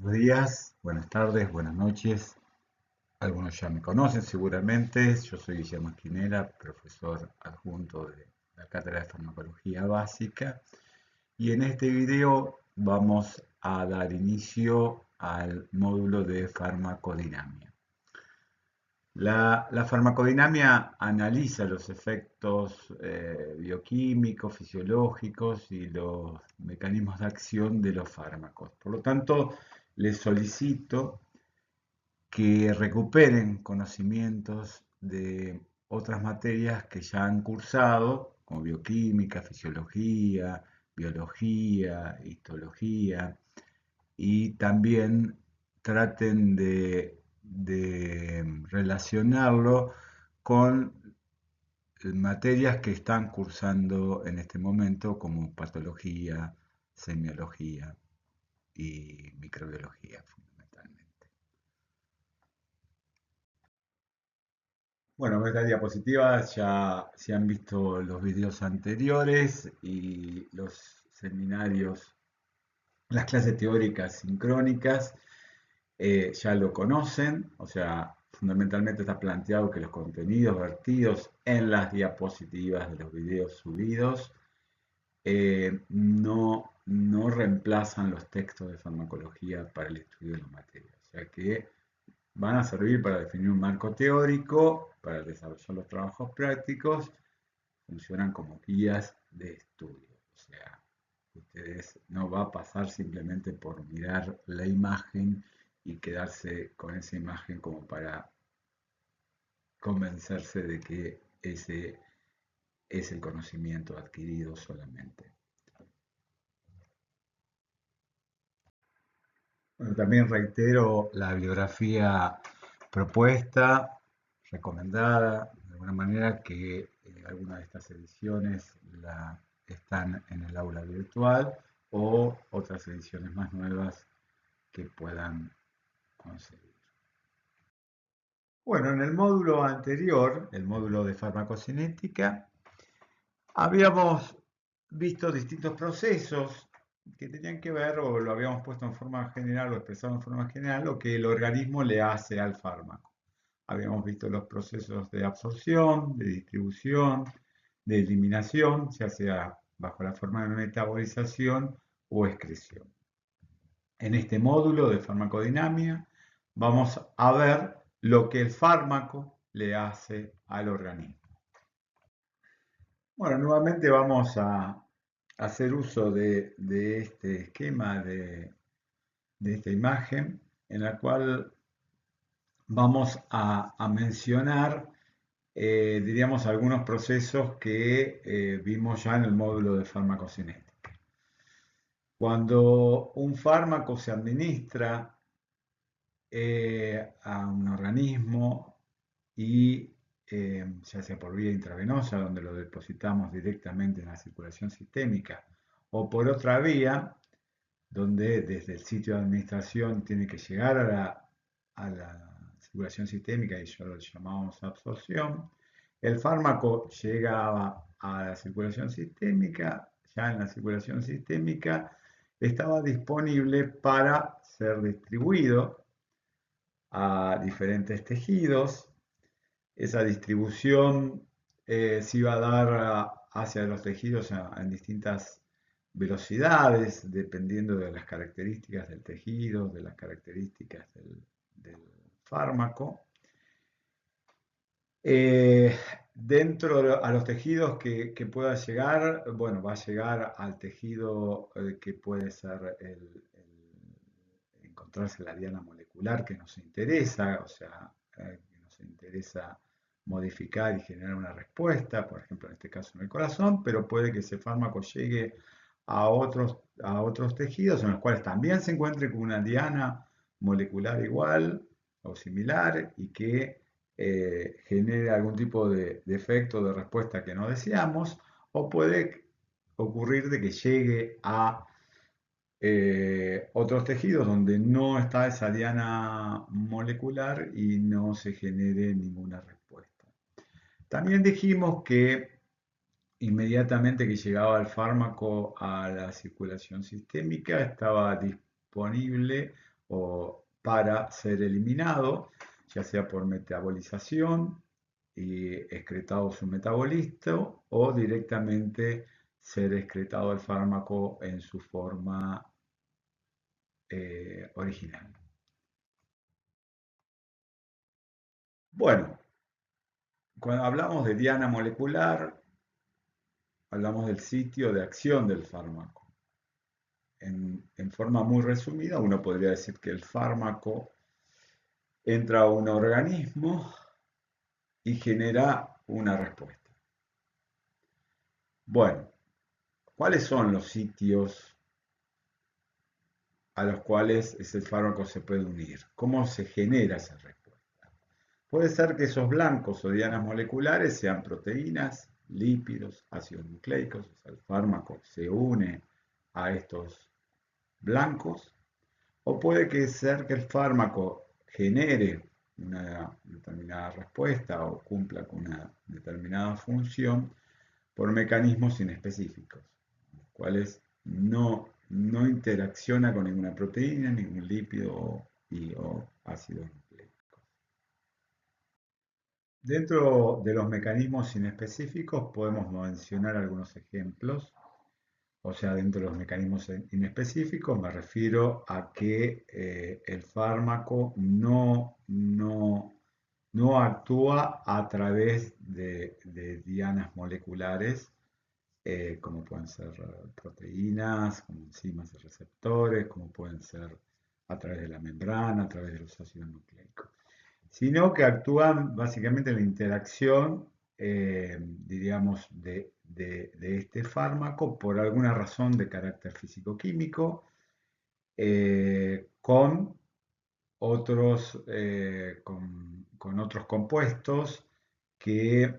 Buenos días, buenas tardes, buenas noches. Algunos ya me conocen seguramente. Yo soy Guillermo Esquinera, profesor adjunto de la Cátedra de Farmacología Básica. Y en este video vamos a dar inicio al módulo de farmacodinamia. La farmacodinamia analiza los efectos bioquímicos, fisiológicos y los mecanismos de acción de los fármacos. Por lo tanto, les solicito que recuperen conocimientos de otras materias que ya han cursado, como bioquímica, fisiología, biología, histología, y también traten de relacionarlo con materias que están cursando en este momento, como patología, semiología y microbiología fundamentalmente. Bueno, en esta diapositiva ya se han visto los videos anteriores y los seminarios, las clases teóricas sincrónicas, ya lo conocen, o sea, fundamentalmente está planteado que los contenidos vertidos en las diapositivas de los videos subidos no reemplazan los textos de farmacología para el estudio de la materia. O sea que van a servir para definir un marco teórico, para desarrollar los trabajos prácticos, funcionan como guías de estudio. O sea, ustedes no va a pasar simplemente por mirar la imagen y quedarse con esa imagen como para convencerse de que ese es el conocimiento adquirido solamente. Bueno, también reitero la bibliografía propuesta, recomendada, de alguna manera que algunas de estas ediciones están en el aula virtual o otras ediciones más nuevas que puedan conseguir. Bueno, en el módulo anterior, el módulo de farmacocinética, habíamos visto distintos procesos que tenían que ver, o lo habíamos puesto en forma general o expresado en forma general, lo que el organismo le hace al fármaco. Habíamos visto los procesos de absorción, de distribución, de eliminación, ya sea bajo la forma de metabolización o excreción. En este módulo de farmacodinamia vamos a ver lo que el fármaco le hace al organismo. Bueno, nuevamente vamos a hacer uso de este esquema, de esta imagen, en la cual vamos a mencionar, diríamos, algunos procesos que vimos ya en el módulo de farmacocinética. Cuando un fármaco se administra a un organismo y ya sea por vía intravenosa, donde lo depositamos directamente en la circulación sistémica, o por otra vía, donde desde el sitio de administración tiene que llegar a la circulación sistémica y yo lo llamamos absorción, el fármaco llegaba a la circulación sistémica, ya en la circulación sistémica estaba disponible para ser distribuido a diferentes tejidos. Esa distribución se iba a dar hacia los tejidos en distintas velocidades, dependiendo de las características del tejido, de las características del fármaco. Dentro a los tejidos que pueda llegar, bueno, va a llegar al tejido que puede ser encontrarse la diana molecular que nos interesa, o sea, que nos interesa modificar y generar una respuesta, por ejemplo, en este caso en el corazón, pero puede que ese fármaco llegue a otros tejidos en los cuales también se encuentre con una diana molecular igual o similar y que genere algún tipo de efecto de respuesta que no deseamos, o puede ocurrir de que llegue a otros tejidos donde no está esa diana molecular y no se genere ninguna respuesta. También dijimos que inmediatamente que llegaba el fármaco a la circulación sistémica estaba disponible o para ser eliminado, ya sea por metabolización y excretado su metabolito o directamente ser excretado el fármaco en su forma original. Bueno, cuando hablamos de diana molecular, hablamos del sitio de acción del fármaco. En forma muy resumida, uno podría decir que el fármaco entra a un organismo y genera una respuesta. Bueno, ¿cuáles son los sitios a los cuales ese fármaco se puede unir? ¿Cómo se genera esa respuesta? Puede ser que esos blancos o dianas moleculares sean proteínas, lípidos, ácidos nucleicos, o sea, el fármaco se une a estos blancos, o puede ser que el fármaco genere una determinada respuesta o cumpla con una determinada función por mecanismos inespecíficos, los cuales no interacciona con ninguna proteína, ningún lípido o ácido nucleico. Dentro de los mecanismos inespecíficos podemos mencionar algunos ejemplos. O sea, dentro de los mecanismos inespecíficos me refiero a que el fármaco no actúa a través de dianas moleculares, como pueden ser proteínas, como enzimas y receptores, como pueden ser a través de la membrana, a través de los ácidos nucleicos, sino que actúan básicamente en la interacción, diríamos, de este fármaco por alguna razón de carácter físico-químico, con con otros compuestos que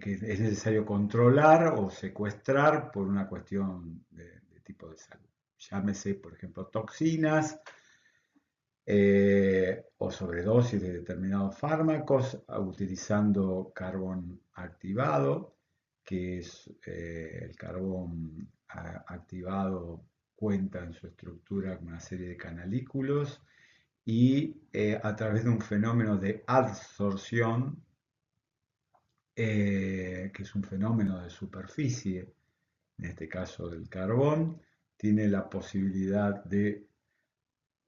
que es necesario controlar o secuestrar por una cuestión de tipo de salud. Llámese, por ejemplo, toxinas, o sobredosis de determinados fármacos utilizando carbón activado, que es el carbón activado cuenta en su estructura con una serie de canalículos y a través de un fenómeno de adsorción, que es un fenómeno de superficie, en este caso del carbón, tiene la posibilidad de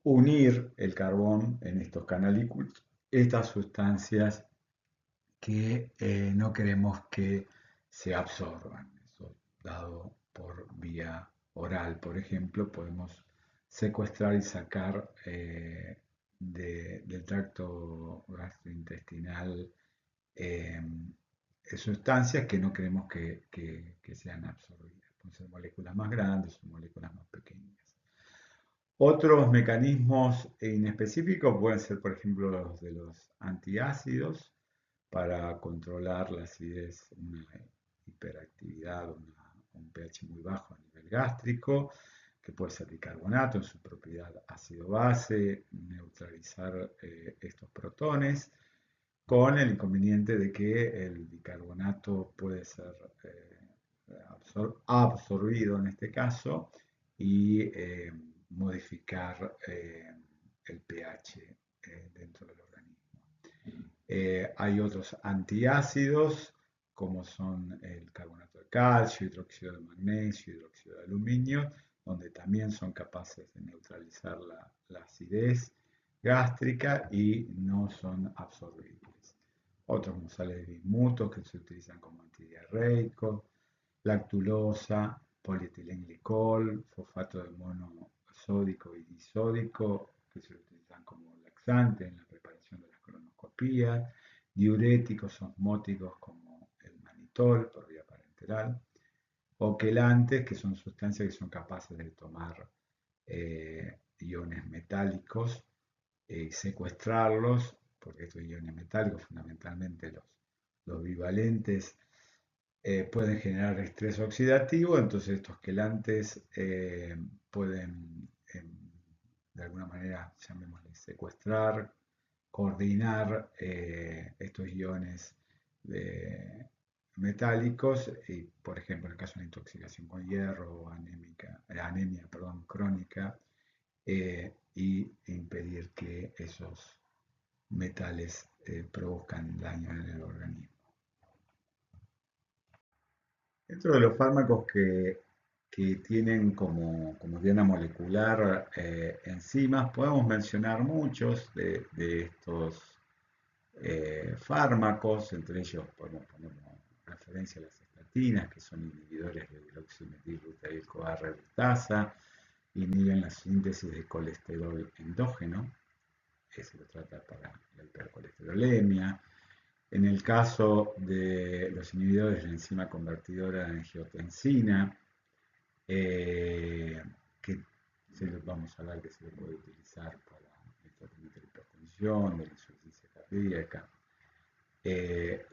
unir el carbón en estos canalículos, estas sustancias que no queremos que se absorban. Eso, dado por vía oral, por ejemplo, podemos secuestrar y sacar del tracto gastrointestinal eh, sustancias que no queremos que sean absorbidas. Pueden ser moléculas más grandes o moléculas más pequeñas. Otros mecanismos inespecíficos pueden ser, por ejemplo, los de los antiácidos para controlar la acidez, una hiperactividad, un pH muy bajo a nivel gástrico, que puede ser bicarbonato en su propiedad ácido-base, neutralizar estos protones, con el inconveniente de que el bicarbonato puede ser absorbido en este caso y modificar el pH dentro del organismo. Hay otros antiácidos, como son el carbonato de calcio, hidróxido de magnesio, hidróxido de aluminio, donde también son capaces de neutralizar la acidez gástrica y no son absorbibles. Otros como sales de bismuto que se utilizan como antidiarreicos, lactulosa, polietilenglicol, fosfato de monosódico y disódico que se utilizan como laxante en la preparación de las colonoscopías, diuréticos osmóticos como el manitol por vía parenteral, o quelantes, que son sustancias que son capaces de tomar iones metálicos y secuestrarlos, porque estos iones metálicos, fundamentalmente los bivalentes, pueden generar estrés oxidativo, entonces estos quelantes pueden, de alguna manera, llamémosle, secuestrar, coordinar estos iones metálicos, y, por ejemplo, en el caso de la intoxicación con hierro o anemia, perdón, crónica, y impedir que esos metales provocan daño en el organismo. Dentro de los fármacos que tienen como diana molecular enzimas, podemos mencionar muchos de estos fármacos, entre ellos podemos poner como referencia a las estatinas, que son inhibidores de hidroximetilglutariil-CoA reductasa, inhiben la síntesis de colesterol endógeno, que se lo trata para la hipercolesterolemia. En el caso de los inhibidores de la enzima convertidora de angiotensina, que vamos a hablar que se lo puede utilizar para el tratamiento de la hipertensión, de la insuficiencia cardíaca.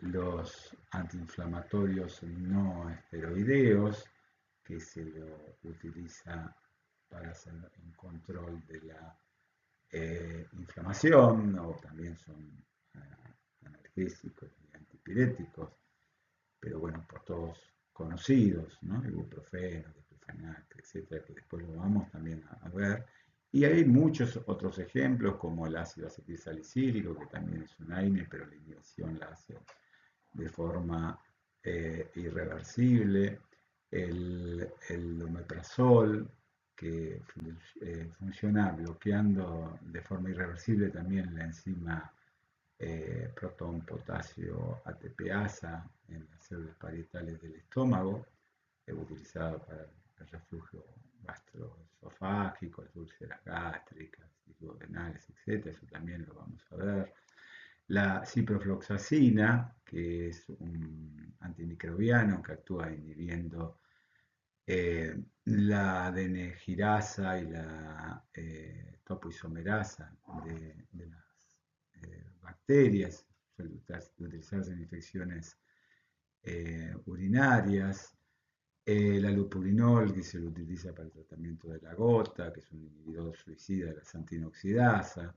Los antiinflamatorios no esteroideos, que se lo utiliza para hacer un control de la inflamación, o también son analgésicos y antipiréticos, pero bueno, por todos conocidos, ¿no? Ibuprofeno, diclofenac, etcétera, que después lo vamos también a ver. Y hay muchos otros ejemplos, como el ácido acetilsalicílico, que también es un AINE, pero la inhibición la hace de forma irreversible. El omeprazol, que funciona bloqueando de forma irreversible también la enzima proton potasio ATPasa en las células parietales del estómago, utilizado para el reflujo gastroesofágico, las úlceras gástricas, duodenales, etc. Eso también lo vamos a ver. La ciprofloxacina, que es un antimicrobiano que actúa inhibiendo la adenegirasa y la topoisomerasa de las bacterias, suele utilizarse en infecciones urinarias. La lupurinol, que se lo utiliza para el tratamiento de la gota, que es un inhibidor suicida de la xantinoxidasa.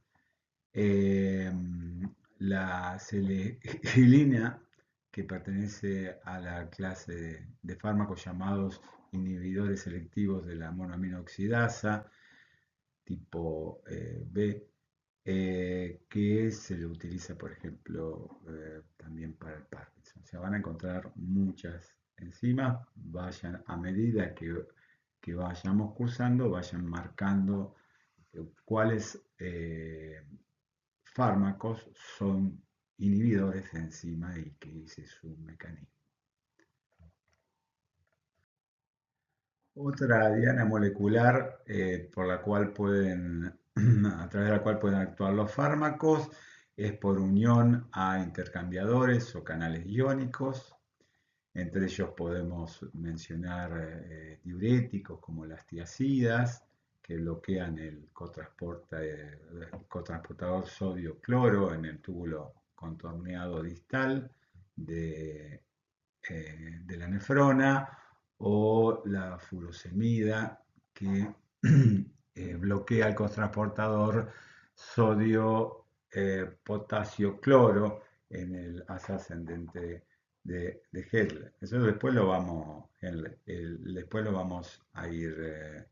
La selegelina, que pertenece a la clase de fármacos llamados inhibidores selectivos de la monoaminoxidasa, tipo B, que se le utiliza, por ejemplo, también para el Parkinson. O sea, van a encontrar muchas enzimas, vayan a medida que vayamos cursando, vayan marcando cuáles fármacos son inhibidores de enzima y que ese es su mecanismo. Otra diana molecular por la cual pueden, a través de la cual pueden actuar los fármacos es por unión a intercambiadores o canales iónicos. Entre ellos podemos mencionar diuréticos como las tiacidas, que bloquean el cotransportador sodio-cloro en el túbulo contorneado distal de, la nefrona, o la furosemida, que bloquea el cotransportador sodio-potasio-cloro en el asa ascendente de Hedler. Eso después lo vamos, después lo vamos a ir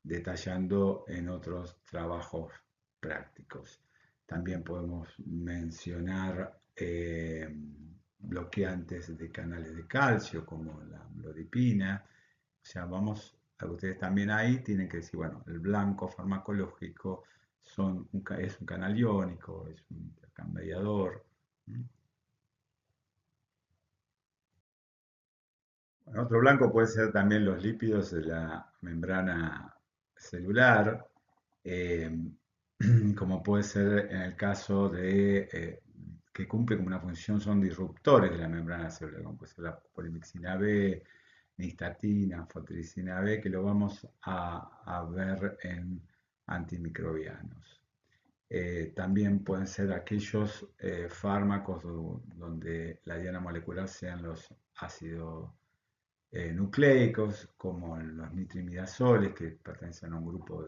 detallando en otros trabajos prácticos. También podemos mencionar bloqueantes de canales de calcio como la amlodipina. O sea, vamos a ustedes también ahí tienen que decir, bueno, el blanco farmacológico es un canal iónico, es un intercambiador. Bueno, otro blanco puede ser también los lípidos de la membrana celular, eh, como puede ser en el caso de que cumple como una función, son disruptores de la membrana celular, como puede ser la polimixina B, nistatina, fotericina B, que lo vamos a ver en antimicrobianos. También pueden ser aquellos fármacos donde la diana molecular sean los ácidos nucleicos, como los nitrimidazoles, que pertenecen a un grupo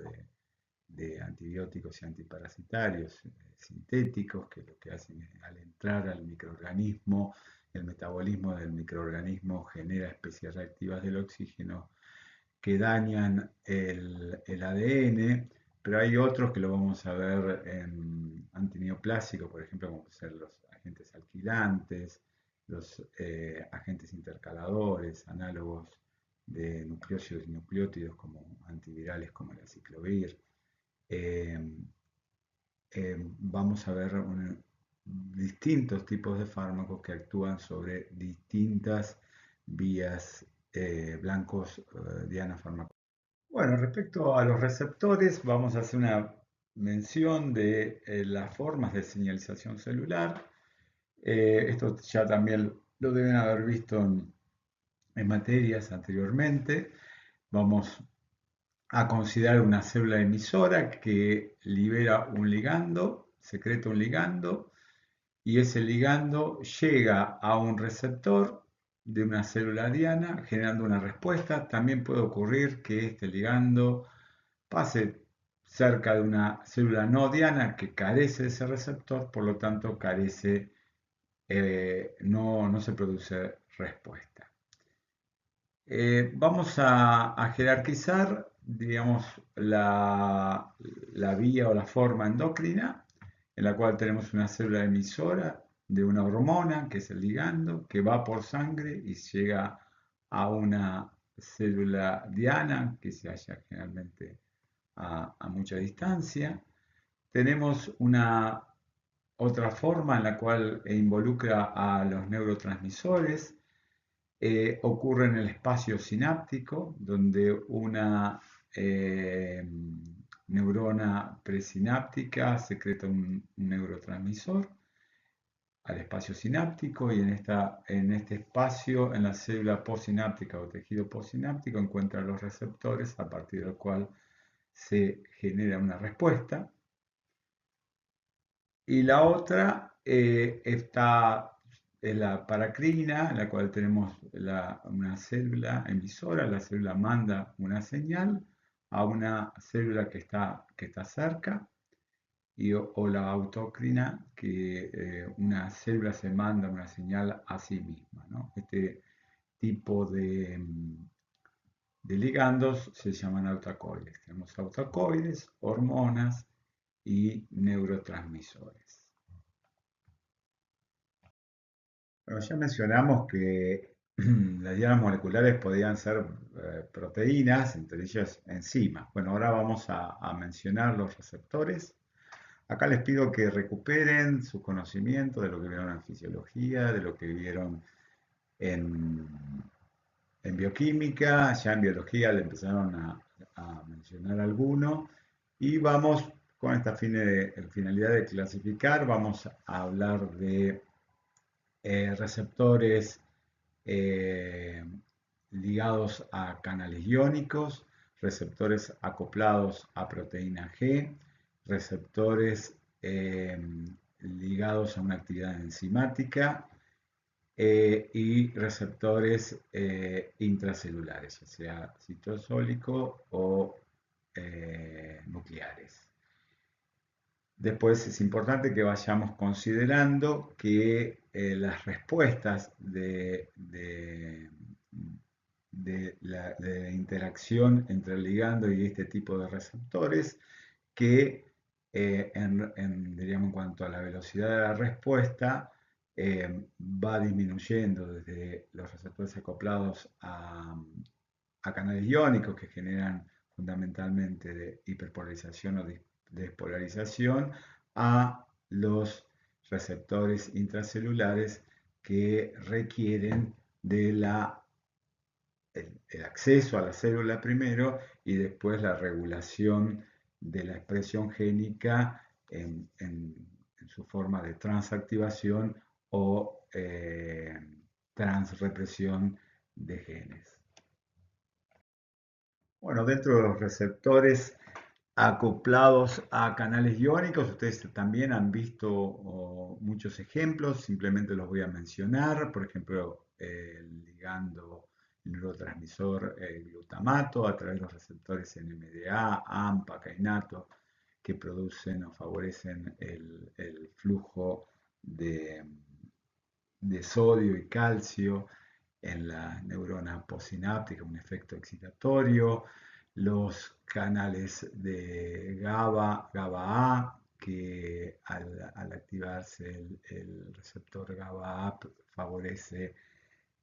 de antibióticos y antiparasitarios sintéticos, que lo que hacen es, al entrar al microorganismo, el metabolismo del microorganismo genera especies reactivas del oxígeno que dañan el ADN, pero hay otros que lo vamos a ver en antineoplásicos, por ejemplo, como ser los agentes alquilantes, los agentes intercaladores, análogos de nucleósidos y nucleótidos como antivirales como el aciclovir. Eh, Vamos a ver distintos tipos de fármacos que actúan sobre distintas vías blancos diana farmacológicas. Bueno, respecto a los receptores, vamos a hacer una mención de las formas de señalización celular. Esto ya también lo deben haber visto en materias anteriormente. Vamos a considerar una célula emisora que libera un ligando, secreta un ligando, y ese ligando llega a un receptor de una célula diana generando una respuesta. También puede ocurrir que este ligando pase cerca de una célula no diana que carece de ese receptor, por lo tanto carece, no se produce respuesta. Vamos a jerarquizar, digamos, la vía o la forma endocrina, en la cual tenemos una célula emisora de una hormona, que es el ligando, que va por sangre y llega a una célula diana, que se halla generalmente a mucha distancia. Tenemos una otra forma en la cual involucra a los neurotransmisores. Ocurre en el espacio sináptico, donde una neurona presináptica secreta un neurotransmisor al espacio sináptico, y en este espacio, en la célula postsináptica o tejido postsináptico, encuentra los receptores a partir del cual se genera una respuesta. Y la otra es la paracrina, en la cual tenemos una célula emisora. La célula manda una señal a una célula que está cerca, o la autocrina, que una célula se manda una señal a sí misma, ¿no? Este tipo de ligandos se llaman autacoides. Tenemos autacoides, hormonas y neurotransmisores. Bueno, ya mencionamos que las dianas moleculares podían ser proteínas, entre ellas enzimas. Bueno, ahora vamos a mencionar los receptores. Acá les pido que recuperen su conocimiento de lo que vieron en fisiología, de lo que vieron en, en bioquímica. Ya en biología le empezaron a mencionar alguno. Y vamos con esta finalidad de clasificar, vamos a hablar de receptores eh, ligados a canales iónicos, receptores acoplados a proteína G, receptores ligados a una actividad enzimática y receptores intracelulares, ya sea citosólico o nucleares. Después es importante que vayamos considerando que las respuestas de interacción entre el ligando y este tipo de receptores, que diríamos, en cuanto a la velocidad de la respuesta, va disminuyendo desde los receptores acoplados a canales iónicos, que generan fundamentalmente de hiperpolarización o despolarización, a los receptores intracelulares, que requieren el acceso a la célula primero y después la regulación de la expresión génica en su forma de transactivación o transrepresión de genes. Bueno, dentro de los receptores acoplados a canales iónicos, ustedes también han visto muchos ejemplos, simplemente los voy a mencionar. Por ejemplo, el ligando, el neurotransmisor glutamato a través de los receptores NMDA, AMPA, cainato, que producen o favorecen el flujo de sodio y calcio en la neurona postsináptica, un efecto excitatorio. los canales de GABA, GABA A, que al activarse el receptor GABA A favorece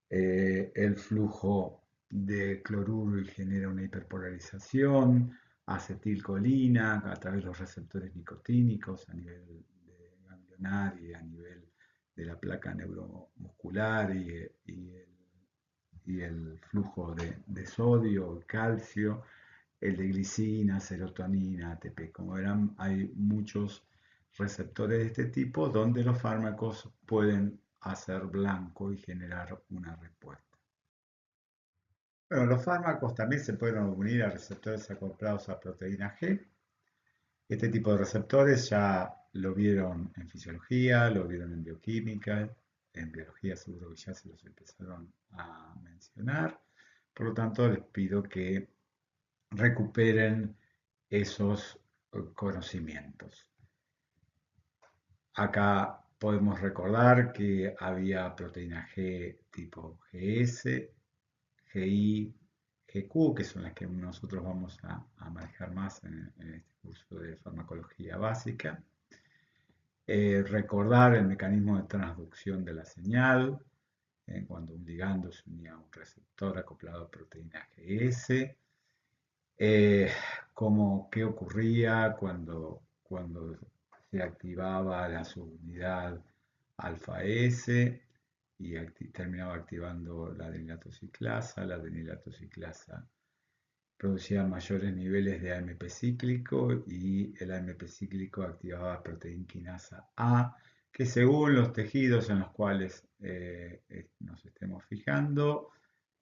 el flujo de cloruro y genera una hiperpolarización, acetilcolina a través de los receptores nicotínicos a nivel de ganglionar y a nivel de la placa neuromuscular y el flujo de sodio, calcio, el de glicina, serotonina, ATP. Como verán, hay muchos receptores de este tipo donde los fármacos pueden hacer blanco y generar una respuesta. Bueno, los fármacos también se pueden unir a receptores acoplados a proteína G. Este tipo de receptores ya lo vieron en fisiología, lo vieron en bioquímica, en biología seguro que ya se los empezaron a mencionar. Por lo tanto, les pido que recuperen esos conocimientos. Acá podemos recordar que había proteína G tipo GS, GI, GQ, que son las que nosotros vamos a manejar más en este curso de farmacología básica. Recordar el mecanismo de transducción de la señal, cuando un ligando se unía a un receptor acoplado a proteína GS. Qué ocurría cuando se activaba la subunidad alfa S y terminaba activando la adenilatociclasa. La adenilatociclasa producía mayores niveles de AMP cíclico y el AMP cíclico activaba proteína quinasa A, que según los tejidos en los cuales nos estemos fijando,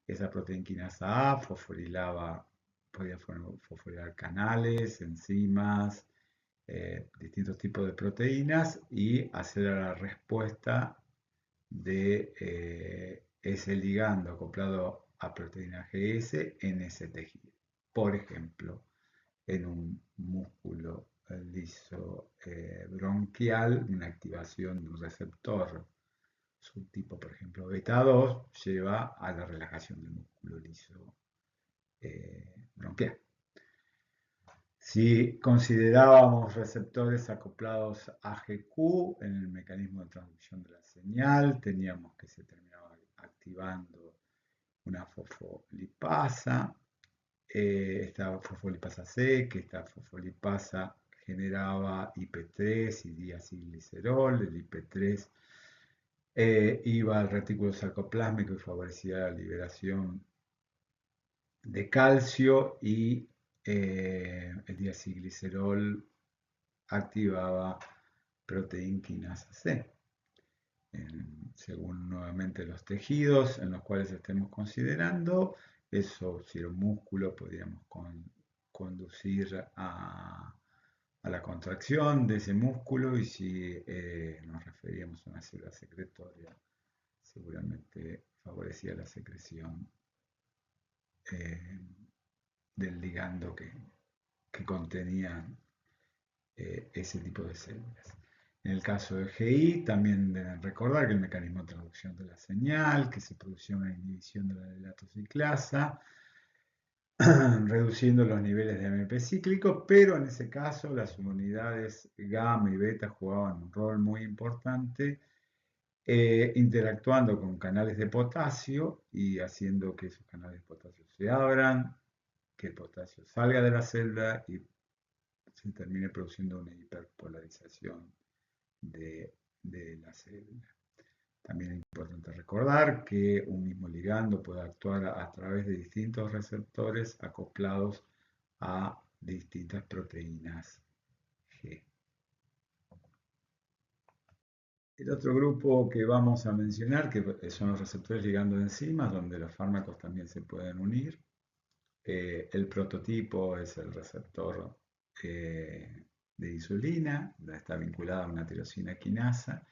esa proteína quinasa A fosforilaba, podía fosforilar canales, enzimas, distintos tipos de proteínas y hacer la respuesta de ese ligando acoplado a proteína GS en ese tejido. Por ejemplo, en un músculo liso bronquial, una activación de un receptor subtipo, por ejemplo, beta 2, lleva a la relajación del músculo liso bronquial. Si considerábamos receptores acoplados a GQ en el mecanismo de transducción de la señal, teníamos que se terminaba activando una fosfolipasa, esta fosfolipasa C, que esta fosfolipasa generaba IP3 y diacilglicerol. El IP3 iba al retículo sarcoplásmico y favorecía la liberación de calcio y el diacilglicerol activaba proteína quinasa C. Según nuevamente los tejidos en los cuales estemos considerando, eso si era un músculo podríamos conducir a la contracción de ese músculo y si nos referíamos a una célula secretoria, seguramente favorecía la secreción del ligando que contenían ese tipo de células. En el caso de GI, también deben recordar que el mecanismo de traducción de la señal, que se producía una inhibición de la adenilatociclasa, reduciendo los niveles de AMP cíclico, pero en ese caso las unidades gamma y beta jugaban un rol muy importante, interactuando con canales de potasio y haciendo que esos canales de potasio se abran, que el potasio salga de la célula y se termine produciendo una hiperpolarización de la célula. También es importante recordar que un mismo ligando puede actuar a través de distintos receptores acoplados a distintas proteínas G. El otro grupo que vamos a mencionar, que son los receptores ligando enzimas, donde los fármacos también se pueden unir. El prototipo es el receptor de insulina, está vinculada a una tirosina quinasa,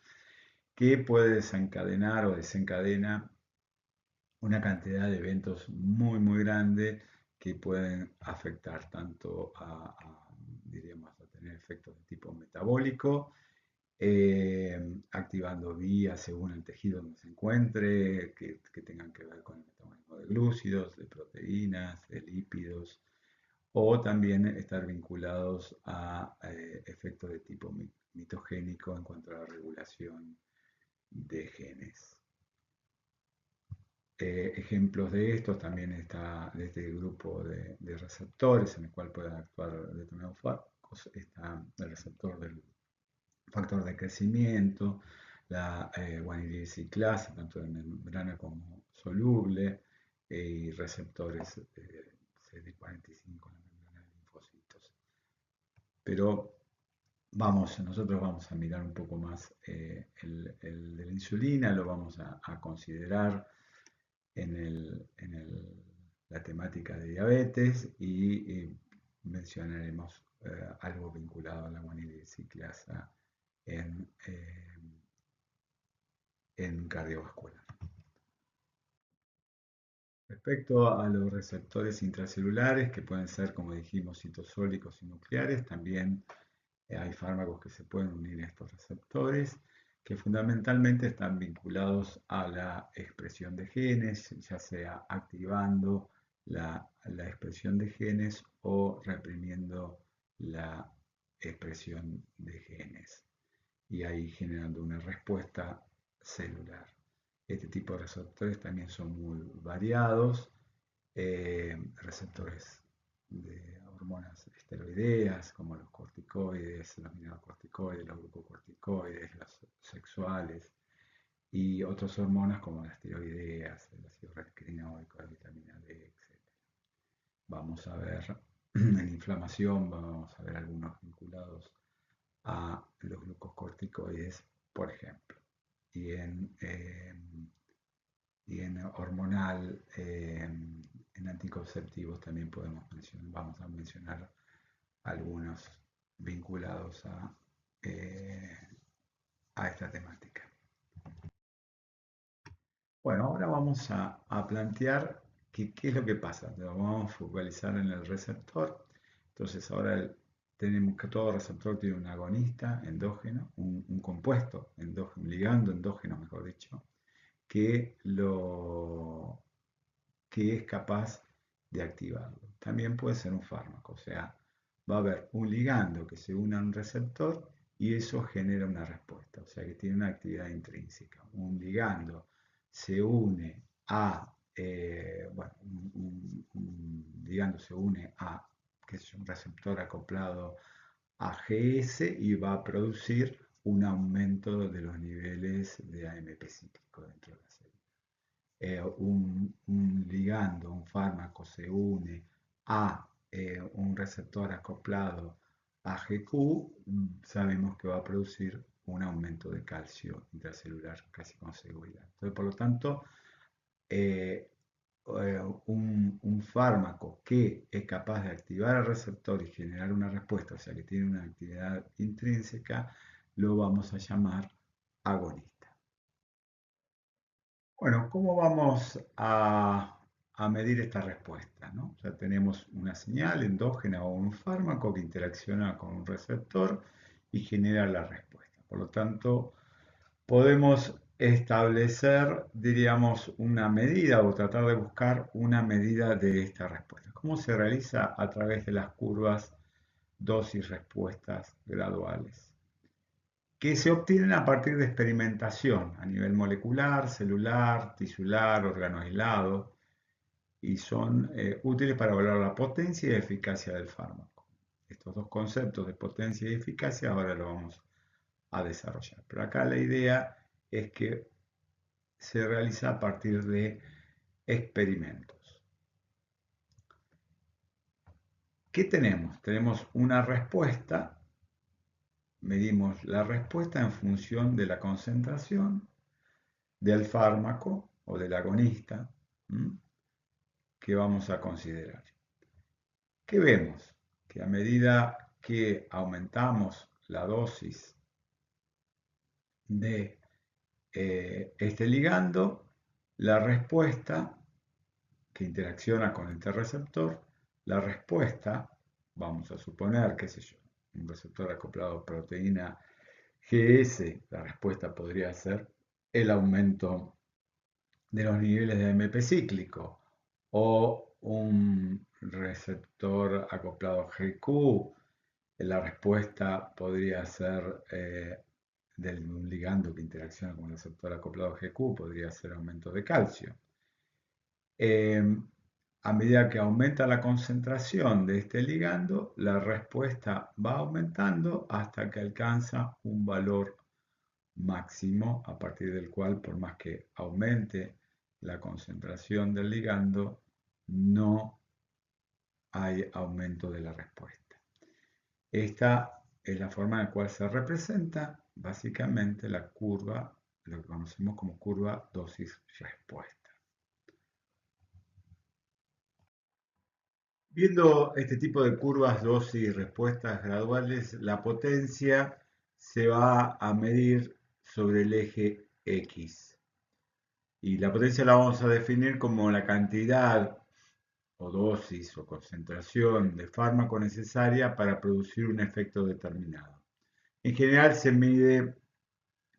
que puede desencadenar o desencadena una cantidad de eventos muy, muy grande que pueden afectar tanto diríamos, a tener efectos de tipo metabólico, activando vías según el tejido donde se encuentre, que tengan que ver con el metabolismo de glúcidos, de proteínas, de lípidos, o también estar vinculados a efectos de tipo mitogénico en cuanto a la regulación de genes. Ejemplos de estos también está de este grupo de receptores en el cual pueden actuar determinados fármacos. Está el receptor del factor de crecimiento, la guanidina ciclasa, tanto en membrana como soluble, y receptores CD45 en la membrana de linfocitos. Pero nosotros vamos a mirar un poco más el de la insulina, lo vamos a considerar en la temática de diabetes y mencionaremos algo vinculado a la guanidina ciclasa en, eh, en cardiovascular. Respecto a los receptores intracelulares, que pueden ser, como dijimos, citosólicos y nucleares, también hay fármacos que se pueden unir a estos receptores, que fundamentalmente están vinculados a la expresión de genes, ya sea activando la expresión de genes o reprimiendo la expresión de genes, y ahí generando una respuesta celular. Este tipo de receptores también son muy variados, receptores de hormonas esteroideas como los corticoides, los mineralocorticoides, los glucocorticoides, los sexuales y otras hormonas como las tiroideas, el ácido retinoico, la vitamina D, etc. Vamos a ver en inflamación, vamos a ver algunos vinculados a los glucocorticoides, por ejemplo. Y en hormonal, en anticonceptivos también vamos a mencionar algunos vinculados a esta temática. Bueno, ahora vamos a plantear qué es lo que pasa. Lo vamos a focalizar en el receptor. Entonces ahora tenemos que todo receptor tiene un agonista endógeno, un compuesto endógeno, un ligando endógeno, mejor dicho, que es capaz de activarlo. También puede ser un fármaco, o sea, va a haber un ligando que se une a un receptor y eso genera una respuesta, o sea que tiene una actividad intrínseca. Un ligando se une a, bueno, un ligando se une a, que es un receptor acoplado a GS y va a producir un aumento de los niveles de AMP cíclico dentro de la célula. Un ligando, un fármaco se une a un receptor acoplado a GQ, sabemos que va a producir un aumento de calcio intracelular casi con seguridad. Entonces, por lo tanto, un fármaco que es capaz de activar el receptor y generar una respuesta, o sea que tiene una actividad intrínseca, lo vamos a llamar agonista. Bueno, ¿cómo vamos a medir esta respuesta, ¿no? Ya tenemos una señal endógena o un fármaco que interacciona con un receptor y genera la respuesta. Por lo tanto, podemos establecer, diríamos, una medida o tratar de buscar una medida de esta respuesta. ¿Cómo se realiza? A través de las curvas dosis-respuestas graduales, que se obtienen a partir de experimentación a nivel molecular, celular, tisular, órgano aislado, y son útiles para evaluar la potencia y eficacia del fármaco. Estos dos conceptos de potencia y eficacia ahora lo vamos a desarrollar. Pero acá la idea es que se realiza a partir de experimentos. ¿Qué tenemos? Tenemos una respuesta, medimos la respuesta en función de la concentración del fármaco o del agonista que vamos a considerar. ¿Qué vemos? Que a medida que aumentamos la dosis de este ligando, la respuesta que interacciona con este receptor, la respuesta, vamos a suponer, qué sé yo, un receptor acoplado a proteína GS, la respuesta podría ser el aumento de los niveles de AMP cíclico, o un receptor acoplado GQ, la respuesta podría ser del ligando que interacciona con el receptor acoplado GQ, podría ser aumento de calcio. A medida que aumenta la concentración de este ligando, la respuesta va aumentando hasta que alcanza un valor máximo, a partir del cual, por más que aumente la concentración del ligando, no hay aumento de la respuesta. Esta es la forma en la cual se representa básicamente la curva, lo que conocemos como curva dosis-respuesta. Viendo este tipo de curvas dosis y respuestas graduales, la potencia se va a medir sobre el eje X. Y la potencia la vamos a definir como la cantidad o dosis o concentración de fármaco necesaria para producir un efecto determinado. En general se mide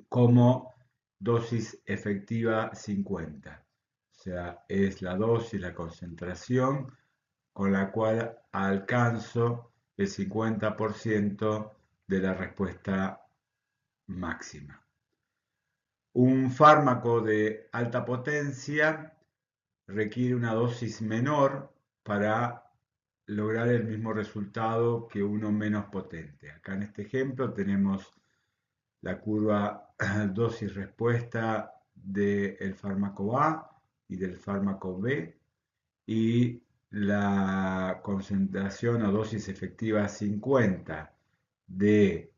como dosis efectiva 50. O sea, es la dosis, la concentración con la cual alcanzo el 50% de la respuesta máxima. Un fármaco de alta potencia requiere una dosis menor para lograr el mismo resultado que uno menos potente. Acá en este ejemplo tenemos la curva dosis-respuesta del fármaco A y del fármaco B y la concentración o dosis efectiva 50 de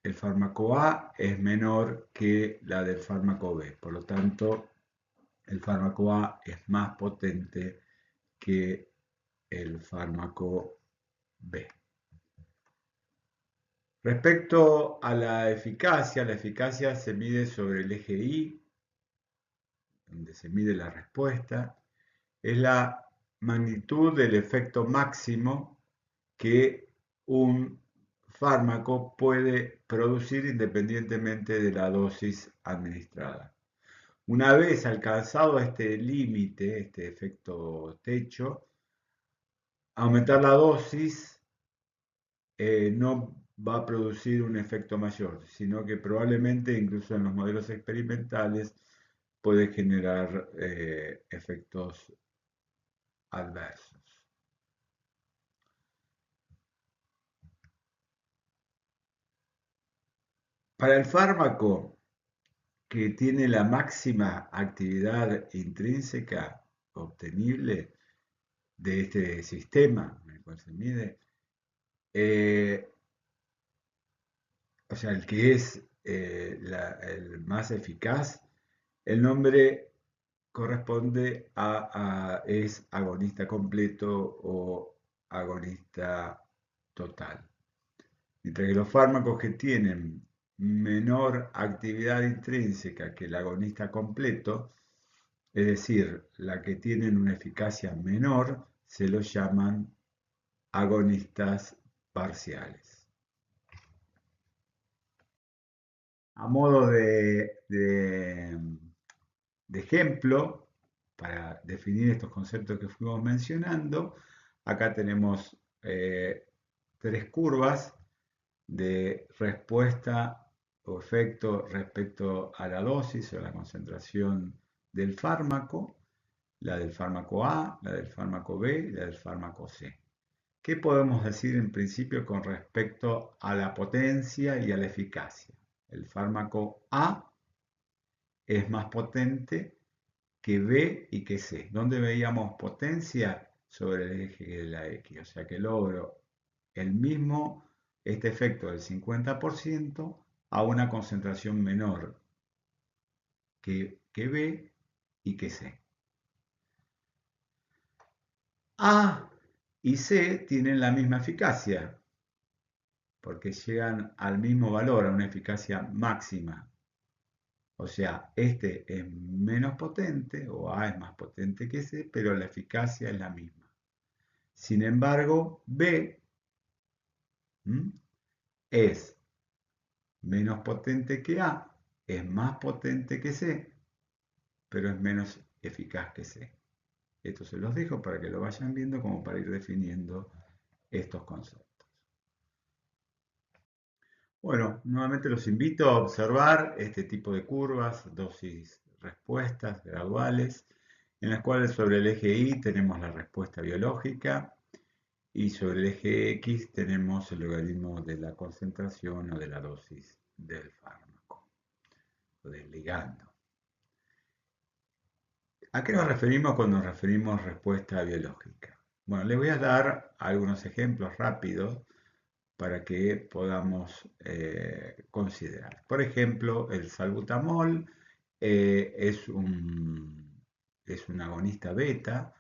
el fármaco A es menor que la del fármaco B. Por lo tanto, el fármaco A es más potente que el fármaco B. Respecto a la eficacia se mide sobre el eje Y, donde se mide la respuesta, es la magnitud del efecto máximo que un fármaco puede producir independientemente de la dosis administrada. Una vez alcanzado este límite, este efecto techo, aumentar la dosis no va a producir un efecto mayor, sino que probablemente incluso en los modelos experimentales puede generar efectos adversos. Para el fármaco que tiene la máxima actividad intrínseca obtenible de este sistema en el cual se mide, o sea, el que es el más eficaz, el nombre corresponde es agonista completo o agonista total. Mientras que los fármacos que tienen menor actividad intrínseca que el agonista completo, es decir, la que tienen una eficacia menor, se los llaman agonistas parciales. A modo de ejemplo, para definir estos conceptos que fuimos mencionando, acá tenemos tres curvas de respuesta o efecto respecto a la dosis o la concentración del fármaco, la del fármaco A, la del fármaco B y la del fármaco C. ¿Qué podemos decir en principio con respecto a la potencia y a la eficacia? El fármaco A es más potente que B y que C. ¿Dónde veíamos potencia? Sobre el eje de la X. O sea que logro este efecto del 50% a una concentración menor que B y que C. A y C tienen la misma eficacia, porque llegan al mismo valor, a una eficacia máxima. O sea, este es menos potente, o A es más potente que C, pero la eficacia es la misma. Sin embargo, B es menos potente que A, es más potente que C, pero es menos eficaz que C. Esto se los dejo para que lo vayan viendo como para ir definiendo estos conceptos. Bueno, nuevamente los invito a observar este tipo de curvas, dosis-respuestas graduales, en las cuales sobre el eje Y tenemos la respuesta biológica y sobre el eje X tenemos el logaritmo de la concentración o de la dosis del fármaco o del ligando. ¿A qué nos referimos cuando nos referimos respuesta biológica? Bueno, les voy a dar algunos ejemplos rápidos para que podamos considerar. Por ejemplo, el salbutamol es un agonista beta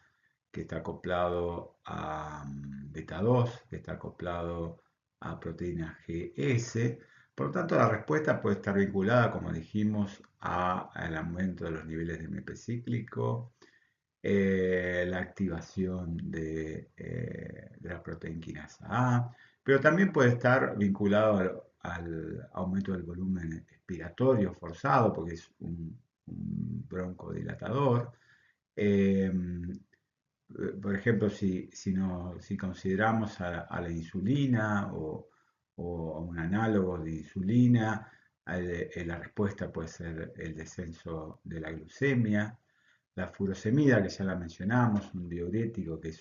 que está acoplado a beta 2, que está acoplado a proteína GS. Por lo tanto, la respuesta puede estar vinculada, como dijimos, al aumento de los niveles de MP cíclico, la activación de la proteína quinasa A, pero también puede estar vinculado al aumento del volumen expiratorio forzado, porque es un broncodilatador. Eh, por ejemplo, si consideramos a la insulina o a un análogo de insulina, la respuesta puede ser el descenso de la glucemia. La furosemida, que ya la mencionamos, un diurético que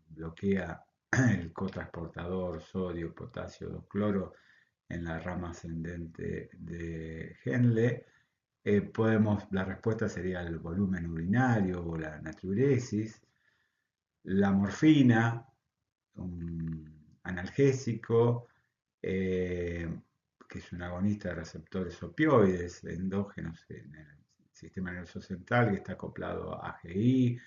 bloquea el cotransportador sodio, potasio, 2-cloro en la rama ascendente de Henle. La respuesta sería el volumen urinario o la natriuresis. La morfina, un analgésico, que es un agonista de receptores opioides endógenos en el sistema nervioso central, que está acoplado a AGI.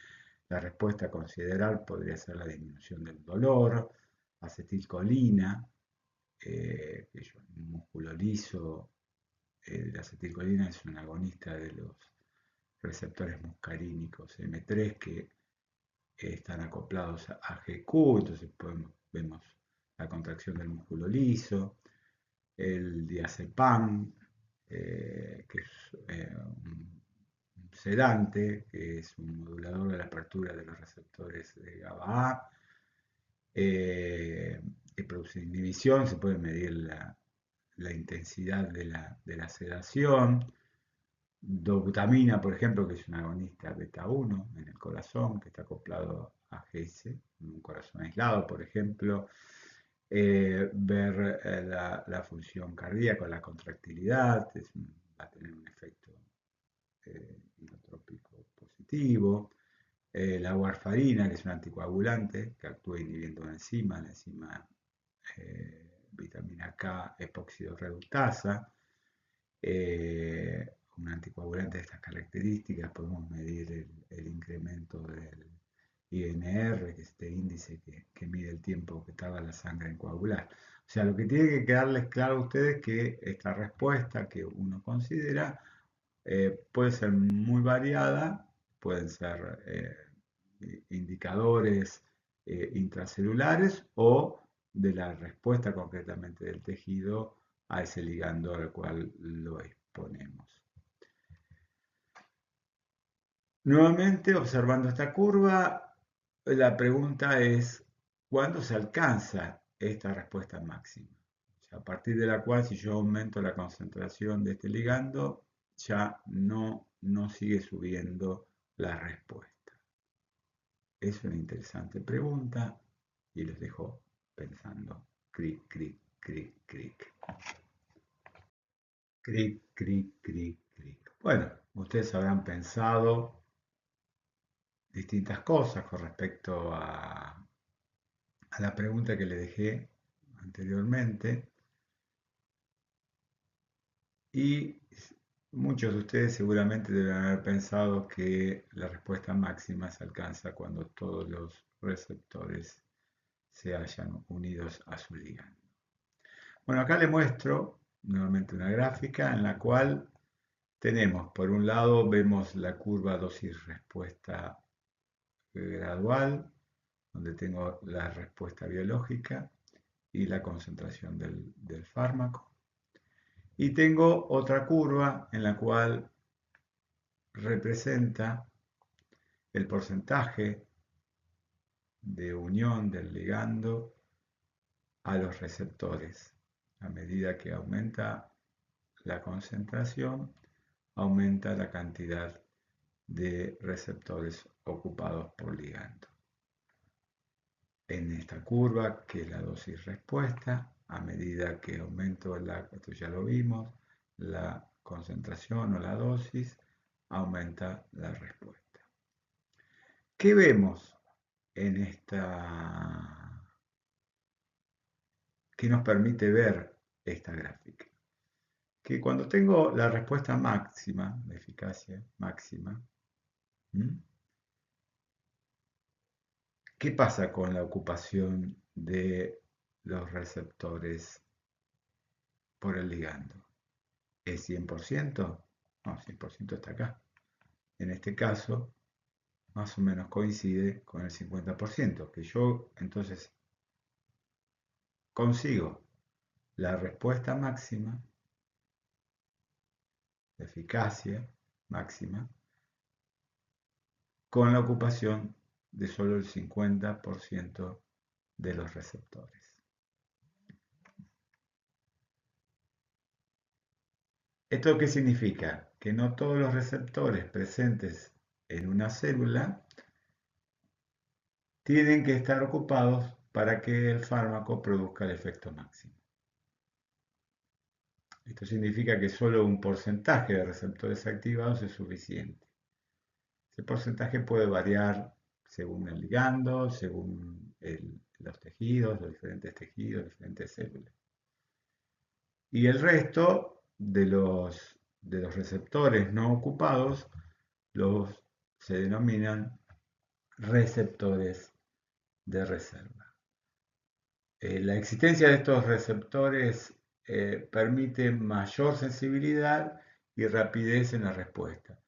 La respuesta a considerar podría ser la disminución del dolor. Acetilcolina, que es un músculo liso. La acetilcolina es un agonista de los receptores muscarínicos M3 que están acoplados a GQ, entonces vemos la contracción del músculo liso. El diazepam, que es un sedante, que es un modulador de la apertura de los receptores de GABA A, que produce inhibición, se puede medir la intensidad de la sedación. Dobutamina, por ejemplo, que es un agonista beta 1 en el corazón, que está acoplado a GS, en un corazón aislado, por ejemplo. Ver la función cardíaca, la contractilidad, va a tener un efecto inotrópico positivo. La warfarina, que es un anticoagulante, que actúa inhibiendo la enzima vitamina K epóxido reductasa. Un anticoagulante de estas características, podemos medir el incremento del INR, que es este índice que mide el tiempo que tarda la sangre en coagular. O sea, lo que tiene que quedarles claro a ustedes es que esta respuesta que uno considera puede ser muy variada, pueden ser indicadores intracelulares o de la respuesta concretamente del tejido a ese ligando al cual lo exponemos. Nuevamente, observando esta curva, la pregunta es, ¿cuándo se alcanza esta respuesta máxima? O sea, a partir de la cual, si yo aumento la concentración de este ligando, ya no sigue subiendo la respuesta. Es una interesante pregunta y los dejo pensando. Cric, cric, cric, cric. Cric, cric, cric, cric. Bueno, ustedes habrán pensado distintas cosas con respecto a la pregunta que le dejé anteriormente y muchos de ustedes seguramente deben haber pensado que la respuesta máxima se alcanza cuando todos los receptores se hayan unidos a su ligando. Bueno, acá le muestro nuevamente una gráfica en la cual tenemos, por un lado, vemos la curva dosis-respuesta gradual, donde tengo la respuesta biológica y la concentración del fármaco. Y tengo otra curva en la cual representa el porcentaje de unión del ligando a los receptores. A medida que aumenta la concentración, aumenta la cantidad de receptores ocupados por ligando. En esta curva, que es la dosis respuesta, a medida que aumento esto ya lo vimos, la concentración o la dosis, aumenta la respuesta. ¿Qué vemos en esta? ¿Qué nos permite ver esta gráfica? Que cuando tengo la respuesta máxima, la eficacia máxima, ¿qué pasa con la ocupación de los receptores por el ligando? ¿Es 100%? No, 100% está acá. En este caso, más o menos coincide con el 50%, que yo entonces consigo la respuesta máxima, la eficacia máxima, con la ocupación de solo el 50% de los receptores. ¿Esto qué significa? Que no todos los receptores presentes en una célula tienen que estar ocupados para que el fármaco produzca el efecto máximo. Esto significa que solo un porcentaje de receptores activados es suficiente. Ese porcentaje puede variar según el ligando, según los tejidos, los diferentes células. Y el resto de los receptores no ocupados se denominan receptores de reserva. La existencia de estos receptores permite mayor sensibilidad y rapidez en la respuesta.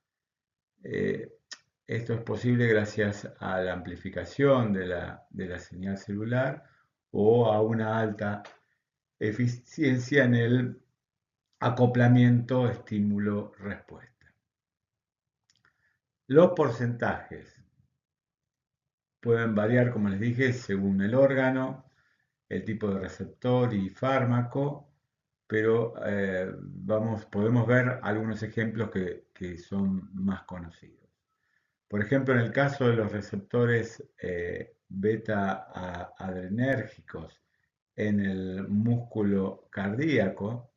Esto es posible gracias a la amplificación de la señal celular o a una alta eficiencia en el acoplamiento estímulo-respuesta. Los porcentajes pueden variar, como les dije, según el órgano, el tipo de receptor y fármaco, pero podemos ver algunos ejemplos que son más conocidos. Por ejemplo, en el caso de los receptores beta adrenérgicos en el músculo cardíaco,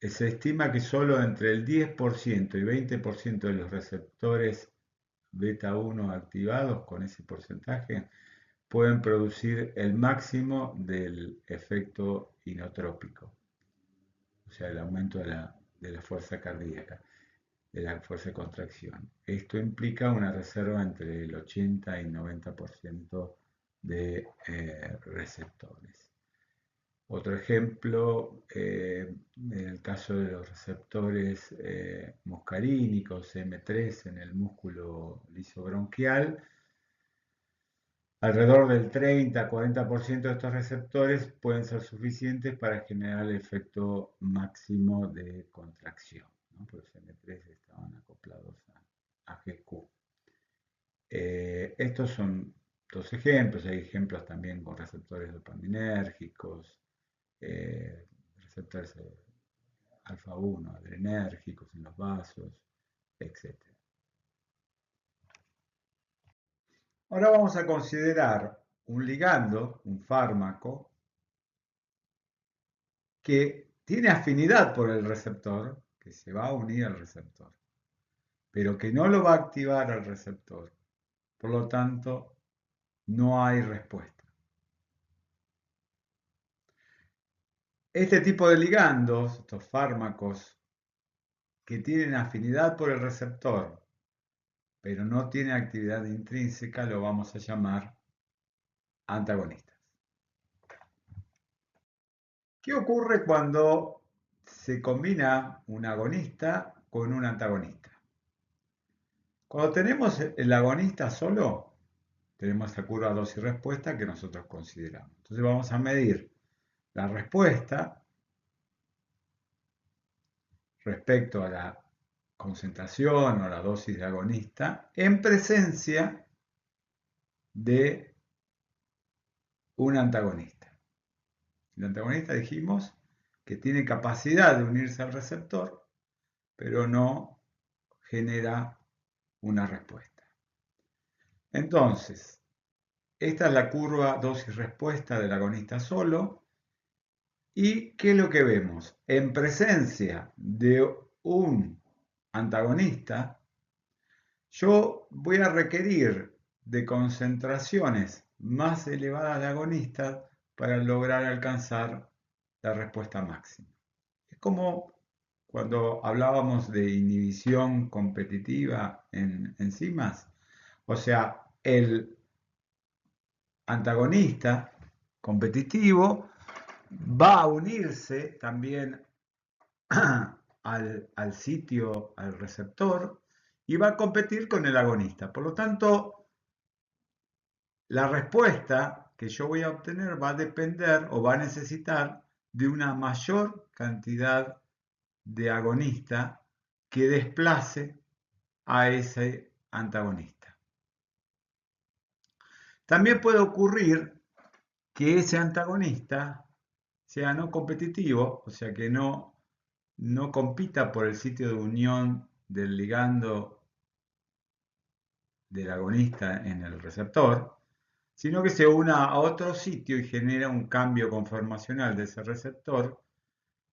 se estima que solo entre el 10% y 20% de los receptores beta 1 activados con ese porcentaje pueden producir el máximo del efecto inotrópico, o sea, el aumento de la fuerza cardíaca, de la fuerza de contracción. Esto implica una reserva entre el 80 y 90% de receptores. Otro ejemplo, en el caso de los receptores muscarínicos, M3 en el músculo lisobronquial, alrededor del 30-40% de estos receptores pueden ser suficientes para generar el efecto máximo de contracción, ¿no? Por los M3 estaban acoplados a GQ. Estos son dos ejemplos, hay ejemplos también con receptores dopaminérgicos, receptores alfa 1, adrenérgicos en los vasos, etc. Ahora vamos a considerar un ligando, un fármaco, que tiene afinidad por el receptor, que se va a unir al receptor, pero que no lo va a activar al receptor. Por lo tanto, no hay respuesta. Este tipo de ligandos, estos fármacos que tienen afinidad por el receptor, pero no tienen actividad intrínseca, lo vamos a llamar antagonistas. ¿Qué ocurre cuando se combina un agonista con un antagonista? Cuando tenemos el agonista solo, tenemos esta curva dosis-respuesta que nosotros consideramos. Entonces vamos a medir la respuesta respecto a la concentración o la dosis de agonista en presencia de un antagonista. El antagonista dijimos que tiene capacidad de unirse al receptor, pero no genera una respuesta. Entonces, esta es la curva dosis-respuesta del agonista solo. ¿Y qué es lo que vemos? En presencia de un antagonista, yo voy a requerir de concentraciones más elevadas de agonistas para lograr alcanzar la respuesta máxima. Es como cuando hablábamos de inhibición competitiva en enzimas, o sea, el antagonista competitivo va a unirse también al sitio, al receptor, y va a competir con el agonista. Por lo tanto, la respuesta que yo voy a obtener va a depender o va a necesitar de una mayor cantidad de agonista que desplace a ese antagonista. También puede ocurrir que ese antagonista sea no competitivo, o sea que no compita por el sitio de unión del ligando del agonista en el receptor, sino que se una a otro sitio y genera un cambio conformacional de ese receptor,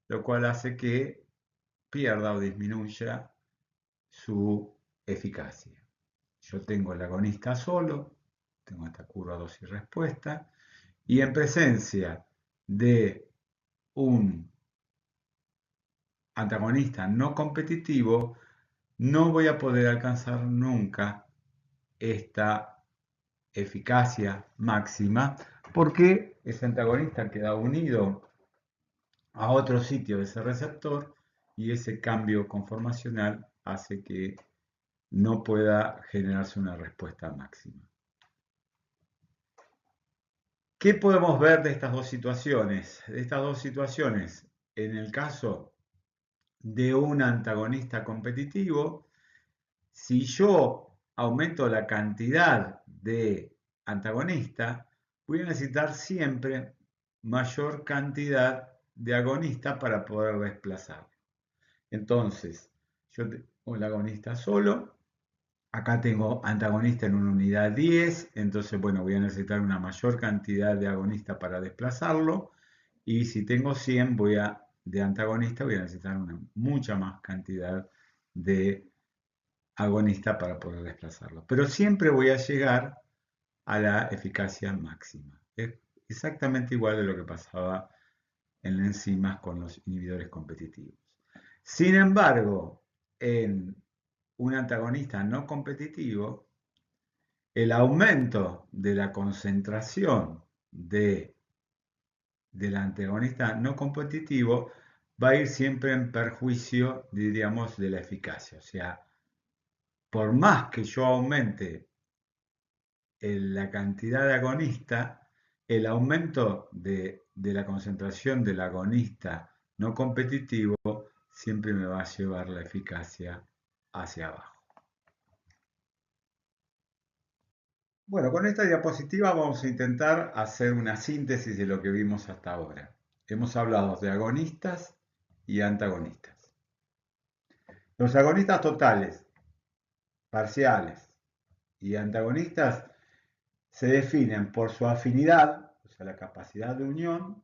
lo cual hace que pierda o disminuya su eficacia. Yo tengo el agonista solo, tengo esta curva dosis-respuesta, y en presencia de un antagonista no competitivo, no voy a poder alcanzar nunca esta eficacia máxima porque ese antagonista queda unido a otro sitio de ese receptor y ese cambio conformacional hace que no pueda generarse una respuesta máxima. ¿Qué podemos ver de estas dos situaciones? De estas dos situaciones, en el caso de un antagonista competitivo, si yo aumento la cantidad de antagonista, voy a necesitar siempre mayor cantidad de agonista para poder desplazarlo. Entonces, yo tengo el agonista solo, acá tengo antagonista en una unidad 10, entonces, bueno, voy a necesitar una mayor cantidad de agonista para desplazarlo, y si tengo 100 de antagonista, voy a necesitar una mucha más cantidad de agonista para poder desplazarlo. Pero siempre voy a llegar a la eficacia máxima. Es exactamente igual de lo que pasaba en enzimas con los inhibidores competitivos. Sin embargo, en un antagonista no competitivo, el aumento de la concentración del antagonista no competitivo va a ir siempre en perjuicio, diríamos, de la eficacia. O sea, por más que yo aumente la cantidad de agonista, el aumento de la concentración del agonista no competitivo siempre me va a llevar la eficacia hacia abajo. Bueno, con esta diapositiva vamos a intentar hacer una síntesis de lo que vimos hasta ahora. Hemos hablado de agonistas y antagonistas. Los agonistas totales, parciales y antagonistas se definen por su afinidad, o sea, la capacidad de unión,